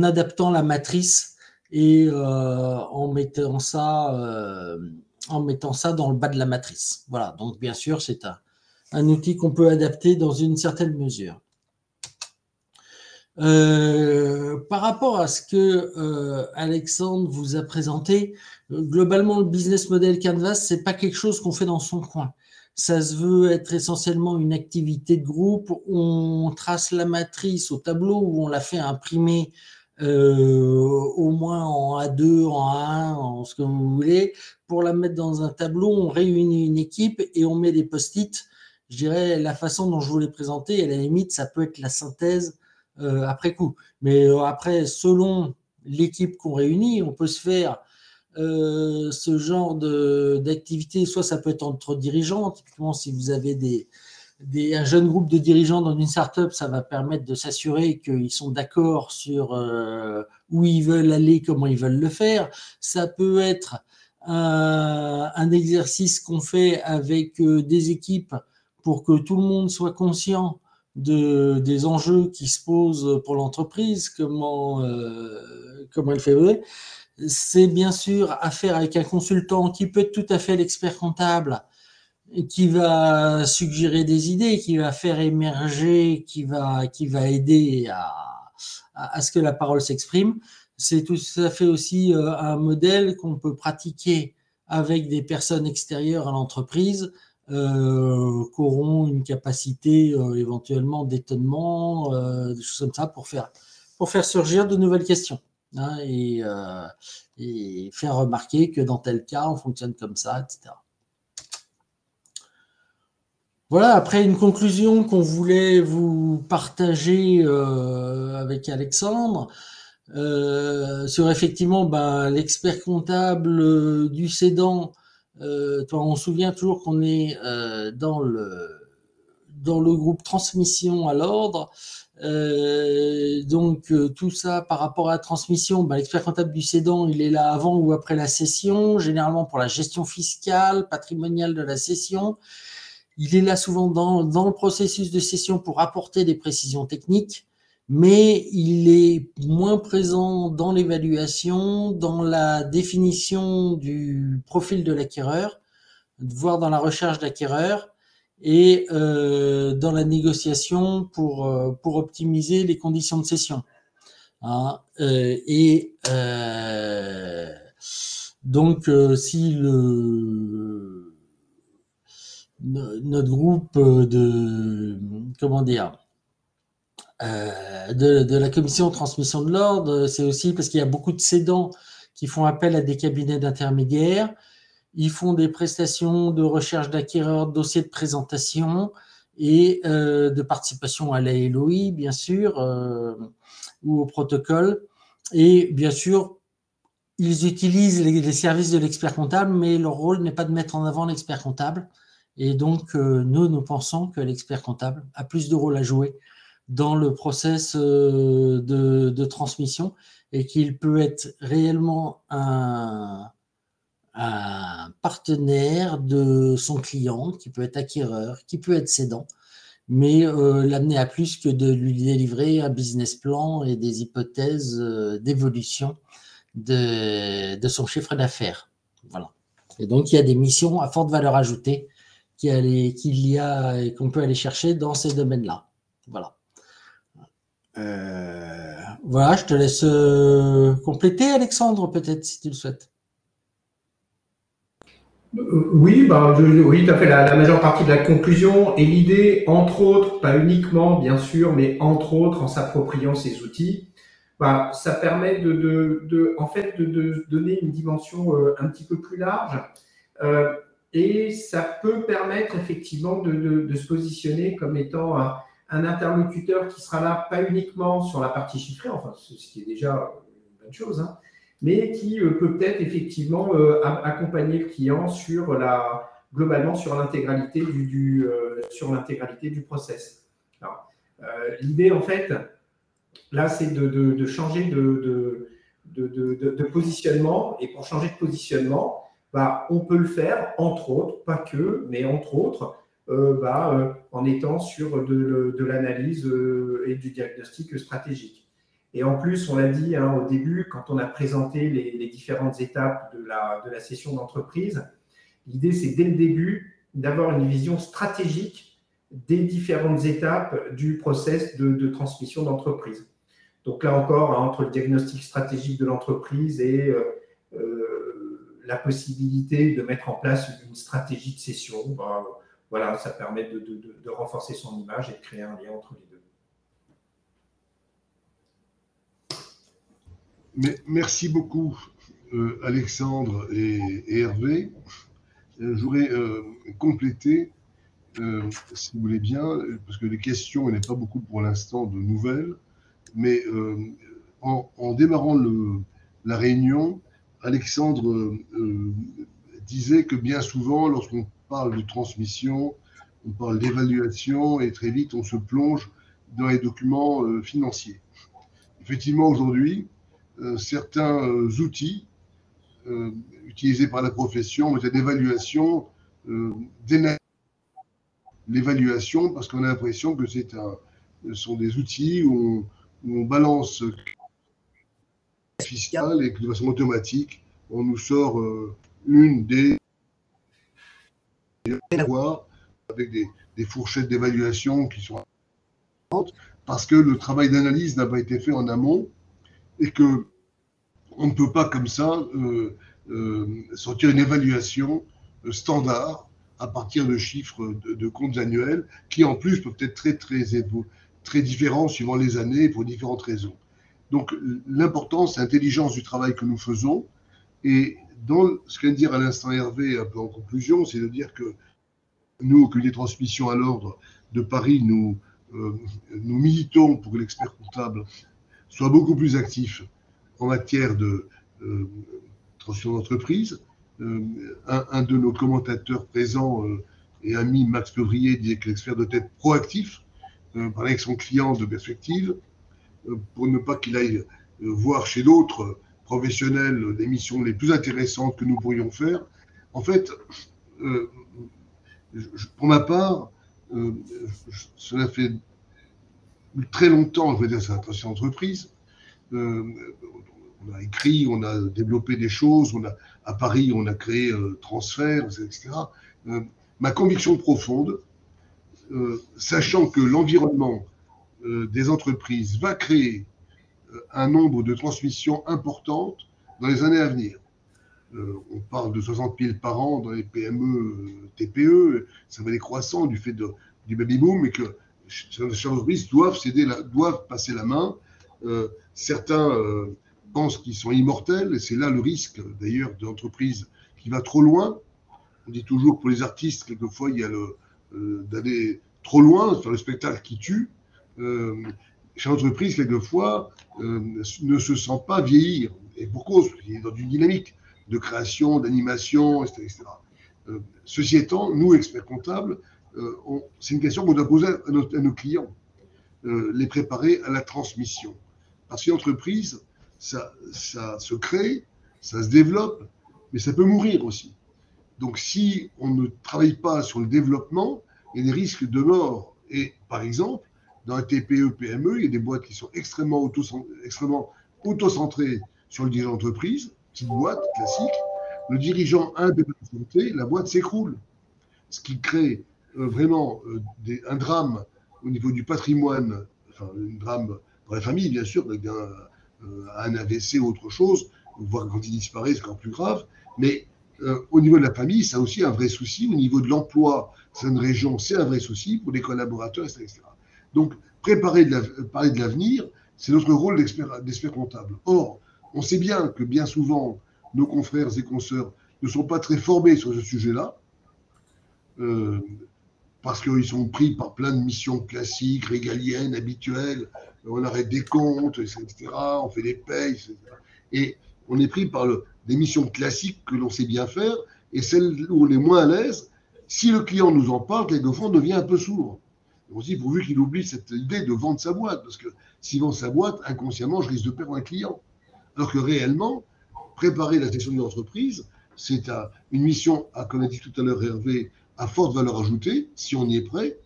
C: adaptant la matrice et en mettant ça dans le bas de la matrice. Voilà, donc bien sûr, c'est un outil qu'on peut adapter dans une certaine mesure. Par rapport à ce que Alexandre vous a présenté, globalement, le business model Canvas, c'est pas quelque chose qu'on fait dans son coin. Ça se veut être essentiellement une activité de groupe. On trace la matrice au tableau où on la fait imprimer au moins en A2, en A1, en ce que vous voulez. Pour la mettre dans un tableau, on réunit une équipe et on met des post-it. Je dirais la façon dont je vous l'ai présenté, à la limite, ça peut être la synthèse après coup. Mais après, selon l'équipe qu'on réunit, on peut se faire ce genre d'activité. Soit ça peut être entre dirigeants. Typiquement, si vous avez un jeune groupe de dirigeants dans une startup, ça va permettre de s'assurer qu'ils sont d'accord sur où ils veulent aller, comment ils veulent le faire. Ça peut être un exercice qu'on fait avec des équipes pour que tout le monde soit conscient des enjeux qui se posent pour l'entreprise, comment elle fait. C'est bien sûr affaire avec un consultant qui peut être tout à fait l'expert comptable, qui va suggérer des idées, qui va faire émerger, qui va aider à ce que la parole s'exprime. C'est tout à fait aussi un modèle qu'on peut pratiquer avec des personnes extérieures à l'entreprise qui auront une capacité éventuellement d'étonnement, des choses comme ça, pour faire surgir de nouvelles questions, hein, et faire remarquer que dans tel cas, on fonctionne comme ça, etc. Voilà, après une conclusion qu'on voulait vous partager avec Alexandre, sur effectivement l'expert comptable du cédant. On se souvient toujours qu'on est dans le groupe transmission à l'ordre. Donc tout ça par rapport à la transmission, l'expert comptable du cédant, il est là avant ou après la cession, généralement pour la gestion fiscale, patrimoniale de la cession. Il est là souvent dans le processus de cession pour apporter des précisions techniques, mais il est moins présent dans l'évaluation, dans la définition du profil de l'acquéreur, voire dans la recherche d'acquéreur, et dans la négociation pour optimiser les conditions de cession. Hein, donc, si notre groupe de la commission de transmission de l'ordre, c'est aussi parce qu'il y a beaucoup de cédants qui font appel à des cabinets d'intermédiaires. Ils font des prestations de recherche d'acquéreurs, de dossiers de présentation et de participation à la LOI, bien sûr, ou au protocole. Et bien sûr, ils utilisent les services de l'expert comptable, mais leur rôle n'est pas de mettre en avant l'expert comptable. Et donc, nous pensons que l'expert comptable a plus de rôle à jouer dans le process de transmission et qu'il peut être réellement un partenaire de son client, qui peut être acquéreur, qui peut être cédant, mais l'amener à plus que de lui délivrer un business plan et des hypothèses d'évolution de son chiffre d'affaires. Voilà. Et donc, il y a des missions à forte valeur ajoutée qu'on peut aller chercher dans ces domaines-là. Voilà. Voilà, je te laisse compléter, Alexandre, peut-être, si tu le souhaites.
B: Oui, oui, tu as fait la majeure partie de la conclusion. Et l'idée, entre autres, pas uniquement, bien sûr, mais entre autres, en s'appropriant ces outils, ça permet en fait, de donner une dimension un petit peu plus large. Et ça peut permettre effectivement de se positionner comme étant un interlocuteur qui sera là pas uniquement sur la partie chiffrée, enfin ce qui est déjà une bonne chose, hein, mais qui peut peut-être effectivement accompagner le client globalement sur l'intégralité du process. L'idée en fait, là, c'est de changer de positionnement, et pour changer de positionnement, on peut le faire, entre autres, pas que, mais entre autres, en étant sur de l'analyse et du diagnostic stratégique. Et en plus, on l'a dit au début, quand on a présenté les différentes étapes de la cession d'entreprise, l'idée, c'est dès le début d'avoir une vision stratégique des différentes étapes du process de transmission d'entreprise. Donc là encore, entre le diagnostic stratégique de l'entreprise et la possibilité de mettre en place une stratégie de cession, voilà, ça permet de renforcer son image et de créer un lien entre les
A: deux. Merci beaucoup, Alexandre et Hervé. Je voudrais compléter, si vous voulez bien, parce que les questions, il n'y a pas beaucoup pour l'instant de nouvelles, mais en démarrant la réunion, Alexandre disait que bien souvent, lorsqu'on parle de transmission, on parle d'évaluation et très vite, on se plonge dans les documents financiers. Effectivement, aujourd'hui, certains outils utilisés par la profession, méthode d'évaluation, l'évaluation parce qu'on a l'impression que c'est sont des outils où on balance fiscal et que de façon automatique, on nous sort une des avoirs avec des fourchettes d'évaluation qui sont importantes parce que le travail d'analyse n'a pas été fait en amont et que on ne peut pas comme ça sortir une évaluation standard à partir de chiffres de comptes annuels qui en plus peuvent être très différents suivant les années pour différentes raisons. Donc l'important, c'est l'intelligence du travail que nous faisons. Et dans ce qu'elle dire à l'instant Hervé, un peu en conclusion, c'est de dire que nous, au comité de transmission à l'ordre de Paris, nous militons pour que l'expert comptable soit beaucoup plus actif en matière de transmission d'entreprise. Un de nos commentateurs présents et amis, Max Pevrier, disait que l'expert doit être proactif, parler avec son client de perspective, pour ne pas qu'il aille voir chez d'autres professionnels les missions les plus intéressantes que nous pourrions faire. En fait, pour ma part, cela fait très longtemps, je veux dire, c'est la transmission d'entreprise. On a écrit, on a développé des choses, à Paris, on a créé Transfert, etc. Ma conviction profonde, sachant que l'environnement des entreprises va créer un nombre de transmissions importantes dans les années à venir. On parle de 60 000 par an dans les PME, TPE, ça va décroissant du fait du baby-boom, et que les entreprises doivent passer la main. Certains pensent qu'ils sont immortels, et c'est là le risque d'ailleurs de l'entreprise qui va trop loin. On dit toujours pour les artistes, quelquefois, il y a d'aller trop loin, faire le spectacle qui tue. Chez l'entreprise, quelquefois, ne se sent pas vieillir. Et pour cause, il est dans une dynamique de création, d'animation, etc. Ceci étant, nous, experts comptables, c'est une question qu'on doit poser à nos clients, les préparer à la transmission. Parce qu'une entreprise, ça se crée, ça se développe, mais ça peut mourir aussi. Donc, si on ne travaille pas sur le développement, il y a des risques de mort. Et par exemple, dans un TPE, PME, il y a des boîtes qui sont extrêmement auto-centrées sur le dirigeant d'entreprise, petite boîte classique. Le dirigeant indépendant, la boîte s'écroule. Ce qui crée vraiment un drame au niveau du patrimoine, enfin un drame dans la famille, bien sûr, avec un AVC ou autre chose, voire quand il disparaît, c'est encore plus grave. Mais au niveau de la famille, c'est aussi un vrai souci. Au niveau de l'emploi, c'est une région, c'est un vrai souci pour les collaborateurs, etc. Donc, parler de l'avenir, c'est notre rôle d'expert comptable. Or, on sait bien que bien souvent, nos confrères et consoeurs ne sont pas très formés sur ce sujet-là, parce qu'ils sont pris par plein de missions classiques, régaliennes, habituelles. On arrête des comptes, etc. On fait des payes, etc. Et on est pris par des missions classiques que l'on sait bien faire, et celles où on est moins à l'aise. Si le client nous en parle, quelquefois, on devient un peu sourd. On se dit, pourvu qu'il oublie cette idée de vendre sa boîte, parce que s'il vend sa boîte, inconsciemment, je risque de perdre un client. Alors que réellement, préparer la gestion d'une entreprise, c'est une mission, comme a dit tout à l'heure Hervé, à forte valeur ajoutée, si on y est prêt,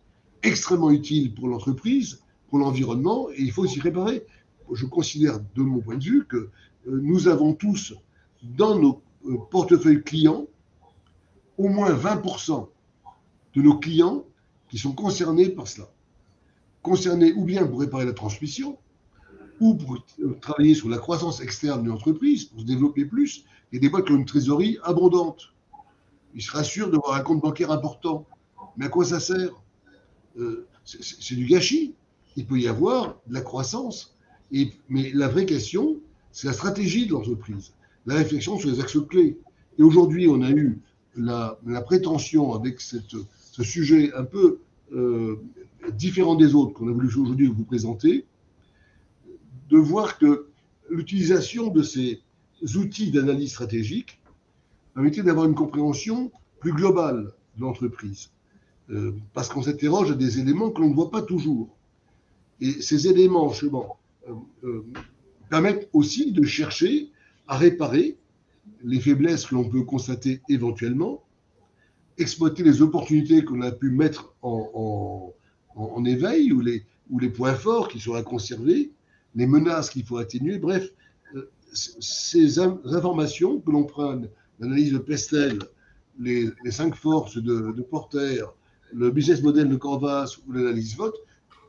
A: extrêmement utile pour l'entreprise, pour l'environnement, et il faut s'y préparer. Je considère, de mon point de vue, que nous avons tous, dans nos portefeuilles clients, au moins 20% de nos clients qui sont concernés par cela. Concernés ou bien pour réparer la transmission, ou pour travailler sur la croissance externe d'une entreprise, pour se développer plus. Il y a des boîtes qui ont une trésorerie abondante. Ils se rassurent d'avoir un compte bancaire important. Mais à quoi ça sert? C'est du gâchis. Il peut y avoir de la croissance. Mais la vraie question, c'est la stratégie de l'entreprise, la réflexion sur les axes clés. Et aujourd'hui, on a eu la prétention, avec ce sujet un peu différent des autres qu'on a voulu aujourd'hui vous présenter, de voir que l'utilisation de ces outils d'analyse stratégique permettait d'avoir une compréhension plus globale de l'entreprise. Parce qu'on s'interroge à des éléments que l'on ne voit pas toujours. Et ces éléments, justement, permettent aussi de chercher à réparer les faiblesses que l'on peut constater éventuellement, exploiter les opportunités qu'on a pu mettre en éveil ou ou les points forts qui sont à conserver, les menaces qu'il faut atténuer. Bref, ces informations que l'on prenne, l'analyse de Pestel, les 5 forces de Porter, le business model de Canvas ou l'analyse VOT,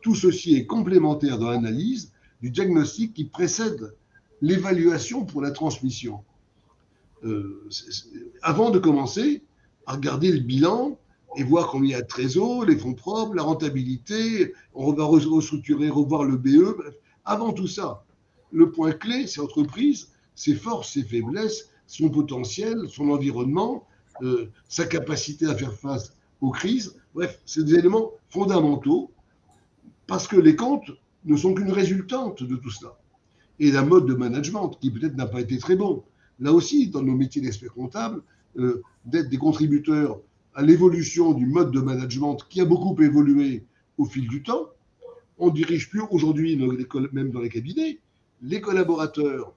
A: tout ceci est complémentaire dans l'analyse du diagnostic qui précède l'évaluation pour la transmission. Avant de commencer à regarder le bilan et voir combien il y a de trésor, les fonds propres, la rentabilité, on va restructurer, revoir le BE. Avant tout ça, le point clé, c'est l'entreprise, ses forces, ses faiblesses, son potentiel, son environnement, sa capacité à faire face aux crises. Bref, c'est des éléments fondamentaux parce que les comptes ne sont qu'une résultante de tout cela. Et la mode de management, qui peut-être n'a pas été très bon. Là aussi, dans nos métiers d'expert comptable, d'être des contributeurs à l'évolution du mode de management qui a beaucoup évolué au fil du temps. On ne dirige plus aujourd'hui, même dans les cabinets, les collaborateurs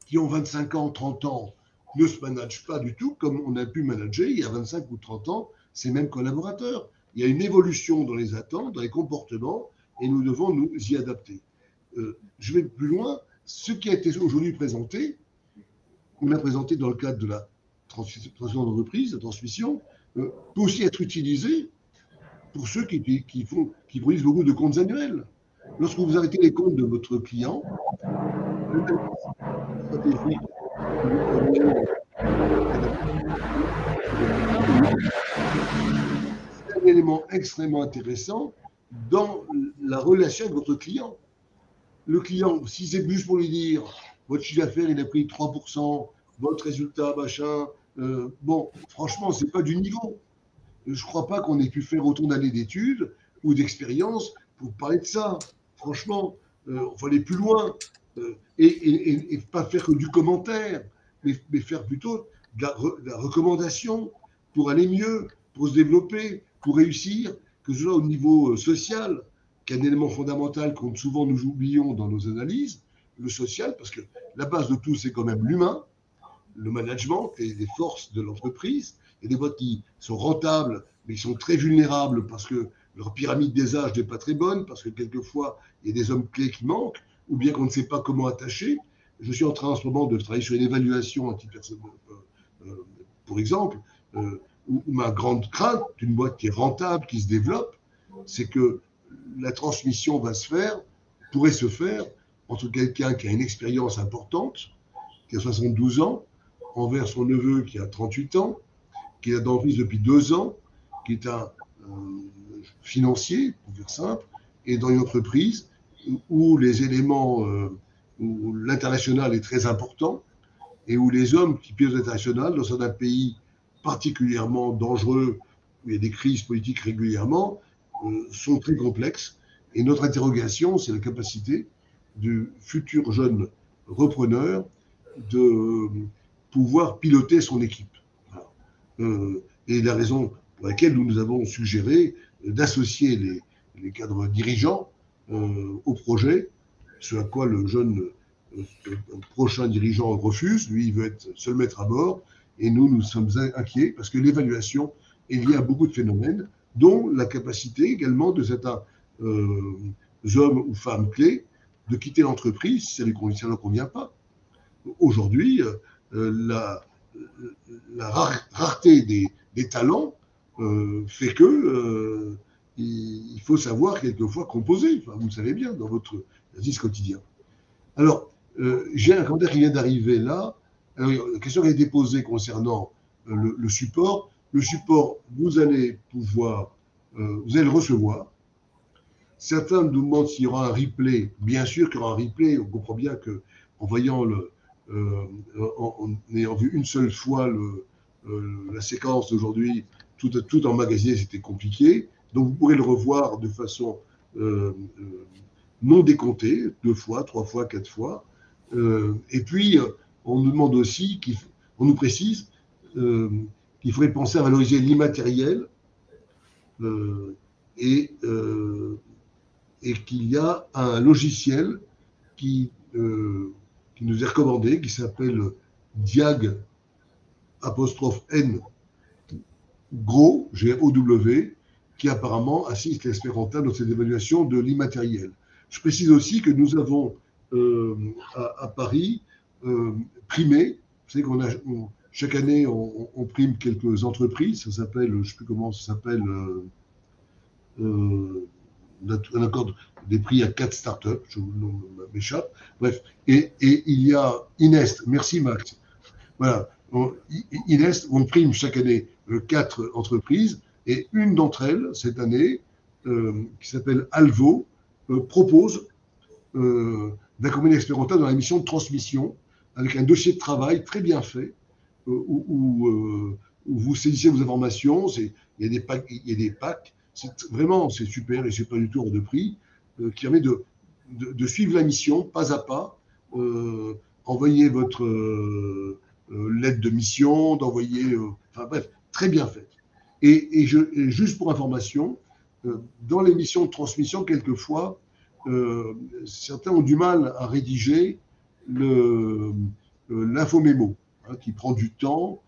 A: qui ont 25 ans, 30 ans, ne se managent pas du tout comme on a pu manager il y a 25 ou 30 ans ces mêmes collaborateurs. Il y a une évolution dans les attentes, dans les comportements, et nous devons nous y adapter. Je vais plus loin. Ce qui a été aujourd'hui présenté, on a présenté dans le cadre de la transmission d'entreprise, la transmission, peut aussi être utilisé pour ceux qui produisent beaucoup de comptes annuels. Lorsque vous arrêtez les comptes de votre client, stratégie, c'est un élément extrêmement intéressant dans la relation avec votre client. Le client, si c'est plus pour lui dire votre chiffre d'affaires, il a pris 3%, votre résultat, machin, bon, franchement, ce n'est pas du niveau. Je ne crois pas qu'on ait pu faire autant d'années d'études ou d'expérience pour parler de ça. Franchement, il faut aller plus loin et pas faire que du commentaire, mais faire plutôt de la recommandation pour aller mieux, pour se développer, pour réussir, que ce soit au niveau social, qui est un élément fondamental qu'on souvent nous oublions dans nos analyses, le social, parce que la base de tout, c'est quand même l'humain, le management et les forces de l'entreprise. Il y a des boîtes qui sont rentables, mais qui sont très vulnérables parce que leur pyramide des âges n'est pas très bonne, parce que quelquefois, il y a des hommes clés qui manquent, ou bien qu'on ne sait pas comment attacher. Je suis en train en ce moment de travailler sur une évaluation anti-personnelle, pour exemple, où ma grande crainte d'une boîte qui est rentable, qui se développe, c'est que la transmission pourrait se faire entre quelqu'un qui a une expérience importante, qui a 72 ans, envers son neveu qui a 38 ans, qui est dans l'entreprise depuis 2 ans, qui est un financier, pour faire simple, et dans une entreprise où les éléments, où l'international est très important, et où les hommes qui pilotent l'international, dans un pays particulièrement dangereux, où il y a des crises politiques régulièrement, sont très complexes. Et notre interrogation, c'est la capacité du futur jeune repreneur de pouvoir piloter son équipe. Et la raison pour laquelle nous avons suggéré d'associer les cadres dirigeants au projet, ce à quoi le jeune prochain dirigeant refuse. Lui, il veut être seul maître à bord, et nous sommes inquiets parce que l'évaluation est liée à beaucoup de phénomènes, dont la capacité également de certains hommes ou femmes clés de quitter l'entreprise si ça ne leur convient pas. Aujourd'hui, la rareté des talents fait que il faut savoir quelquefois composer. Enfin, vous le savez bien dans votre exercice quotidien. Alors, j'ai un commentaire qui vient d'arriver là. Alors, la question qui a été posée concernant le support. Le support, vous allez le recevoir. Certains nous demandent s'il y aura un replay. Bien sûr qu'il y aura un replay. On comprend bien qu'en voyant en ayant vu une seule fois la séquence d'aujourd'hui, tout emmagasiner, c'était compliqué. Donc, vous pourrez le revoir de façon non décomptée, 2 fois, 3 fois, 4 fois. Et puis, on nous demande aussi, on nous précise qu'il faudrait penser à valoriser l'immatériel et qu'il y a un logiciel qui nous est recommandé, qui s'appelle Diag''N Gros, G-O-W, qui apparemment assiste l'expert comptable dans cette évaluation de l'immatériel. Je précise aussi que nous avons à Paris primé, vous savez chaque année on prime quelques entreprises, ça s'appelle, je ne sais plus comment ça s'appelle, on accorde des prix à 4 startups, je m'échappe, bref, et il y a Inest, merci Max, voilà, Inest, on prime chaque année 4 entreprises, et une d'entre elles, cette année, qui s'appelle Alvo, propose d'accompagner l'expert comptable dans la mission de transmission, avec un dossier de travail très bien fait, où vous saisissez vos informations, il y a des packs, vraiment c'est super et c'est pas du tout hors de prix, qui permet de suivre la mission pas à pas, envoyer votre lettre de mission, d'envoyer, enfin bref, très bien fait. Et juste pour information, dans les missions de transmission, quelquefois, certains ont du mal à rédiger l'infomémo, hein, qui prend du temps,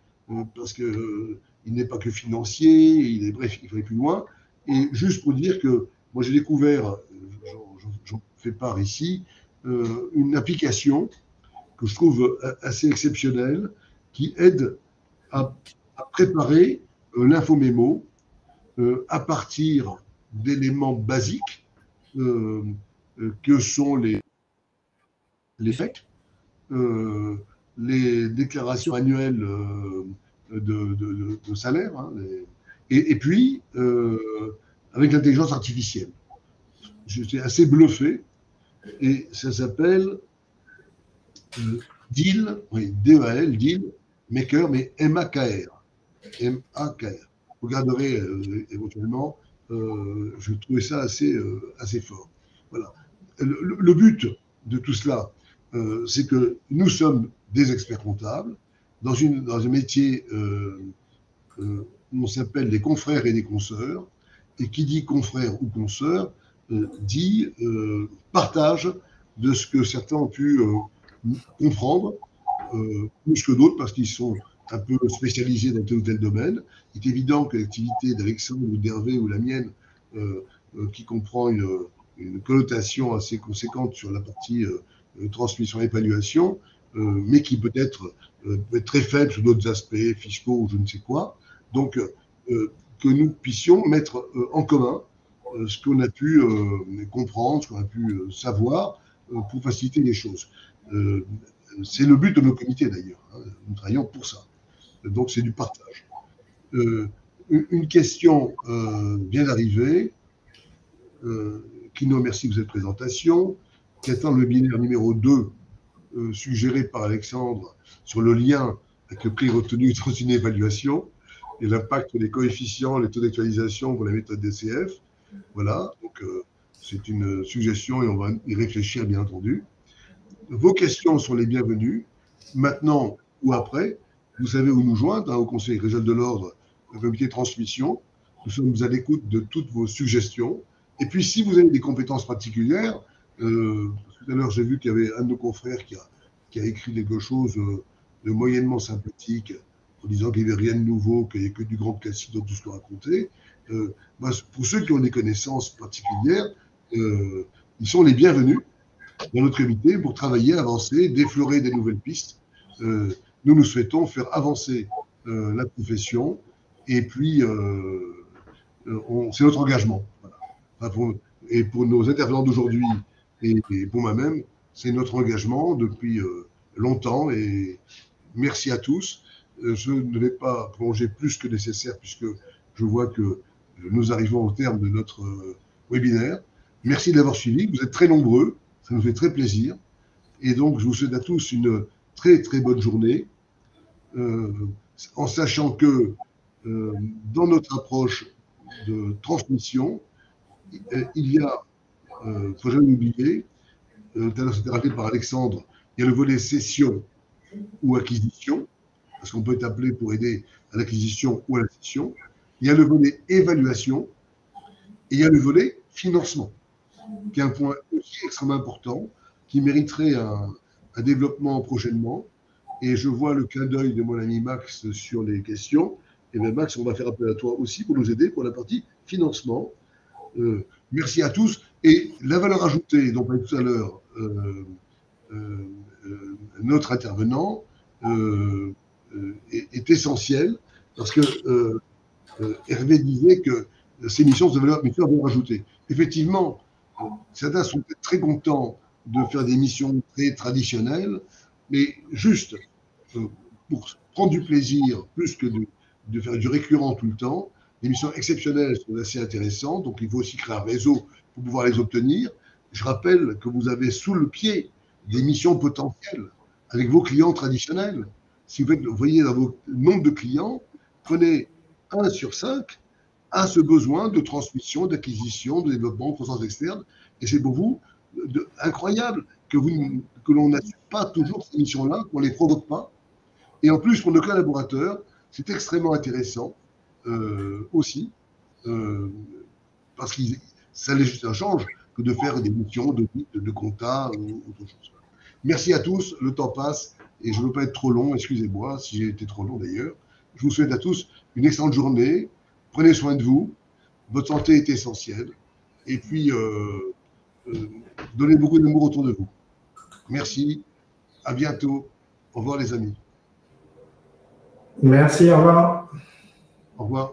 A: parce qu'il n'est pas que financier, bref, il faut aller plus loin. Et juste pour dire que moi j'ai découvert, j'en fais part ici, une application que je trouve assez exceptionnelle, qui aide à préparer l'infomémo à partir d'éléments basiques que sont les chèques, les déclarations annuelles de salaire, hein, et puis avec l'intelligence artificielle. J'étais assez bluffé, et ça s'appelle Deal, oui, D-E-A-L, Deal Maker, mais M-A-K-R. M-A-K-R. Vous regarderez éventuellement, je trouvais ça assez fort. Voilà. Le but de tout cela, c'est que nous sommes des experts comptables dans un métier où on s'appelle des confrères et des consoeurs, et qui dit confrère ou consoeur dit partage de ce que certains ont pu comprendre, plus que d'autres, parce qu'ils sont un peu spécialisés dans tel ou tel domaine. Il est évident que l'activité d'Alexandre ou d'Hervé ou la mienne, qui comprend une connotation assez conséquente sur la partie transmission et évaluation, mais qui peut être très faible sur d'autres aspects fiscaux ou je ne sais quoi. Donc, que nous puissions mettre en commun ce qu'on a pu comprendre, ce qu'on a pu savoir pour faciliter les choses. C'est le but de nos comités d'ailleurs. Hein. Nous travaillons pour ça. Donc, c'est du partage. Une question vient d'arriver. Kino, merci pour cette présentation. Qui attend le webinaire numéro 2 suggéré par Alexandre sur le lien avec le prix retenu dans une évaluation et l'impact des coefficients, les taux d'actualisation pour la méthode DCF. Voilà, donc c'est une suggestion et on va y réfléchir bien entendu. Vos questions sont les bienvenues, maintenant ou après. Vous savez où nous joindre, hein, au Conseil régional de l'ordre, au comité de transmission. Nous sommes à l'écoute de toutes vos suggestions. Et puis, si vous avez des compétences particulières, tout à l'heure, j'ai vu qu'il y avait un de nos confrères qui a écrit quelque chose de moyennement sympathique, en disant qu'il n'y avait rien de nouveau, qu'il n'y avait que du grand classique dont tout ce qu'on racontait. Pour ceux qui ont des connaissances particulières, ils sont les bienvenus dans notre comité pour travailler, avancer, déflorer des nouvelles pistes. Nous souhaitons faire avancer la profession, et puis c'est notre engagement. Voilà. Enfin, et pour nos intervenants d'aujourd'hui et pour moi-même, c'est notre engagement depuis longtemps, et merci à tous. Je ne vais pas prolonger plus que nécessaire puisque je vois que nous arrivons au terme de notre webinaire. Merci de l'avoir suivi, vous êtes très nombreux, ça nous fait très plaisir, et donc je vous souhaite à tous une très très bonne journée, en sachant que dans notre approche de transmission, il y a, il ne faut jamais oublier, tout à l'heure c'était rappelé par Alexandre, il y a le volet cession ou acquisition, parce qu'on peut être appelé pour aider à l'acquisition ou à la cession. Il y a le volet évaluation et il y a le volet financement, qui est un point aussi extrêmement important, qui mériterait un développement prochainement. Et je vois le clin d'œil de mon ami Max sur les questions. Et bien Max, on va faire appel à toi aussi pour nous aider pour la partie financement. Merci à tous. Et la valeur ajoutée dont parlait tout à l'heure notre intervenant est essentielle parce que Hervé disait que ces missions de valeur ajoutée. Effectivement, certains sont très contents de faire des missions très traditionnelles, mais juste pour prendre du plaisir, plus que de faire du récurrent tout le temps, les missions exceptionnelles sont assez intéressantes, donc il faut aussi créer un réseau pour pouvoir les obtenir. Je rappelle que vous avez sous le pied des missions potentielles avec vos clients traditionnels. Si vous voyez dans vos nombres de clients, prenez 1 sur 5 a ce besoin de transmission, d'acquisition, de développement, de croissance externe, et c'est pour vous incroyable que l'on n'assure pas toujours ces missions-là, qu'on ne les provoque pas. Et en plus, pour nos collaborateurs, c'est extrêmement intéressant aussi, parce que ça change que de faire des missions de compta ou autre chose. Merci à tous, le temps passe, et je ne veux pas être trop long, excusez-moi si j'ai été trop long d'ailleurs. Je vous souhaite à tous une excellente journée, prenez soin de vous, votre santé est essentielle, et puis donnez beaucoup d'amour autour de vous. Merci, à bientôt, au revoir les amis.
B: Merci, au revoir.
A: Au revoir.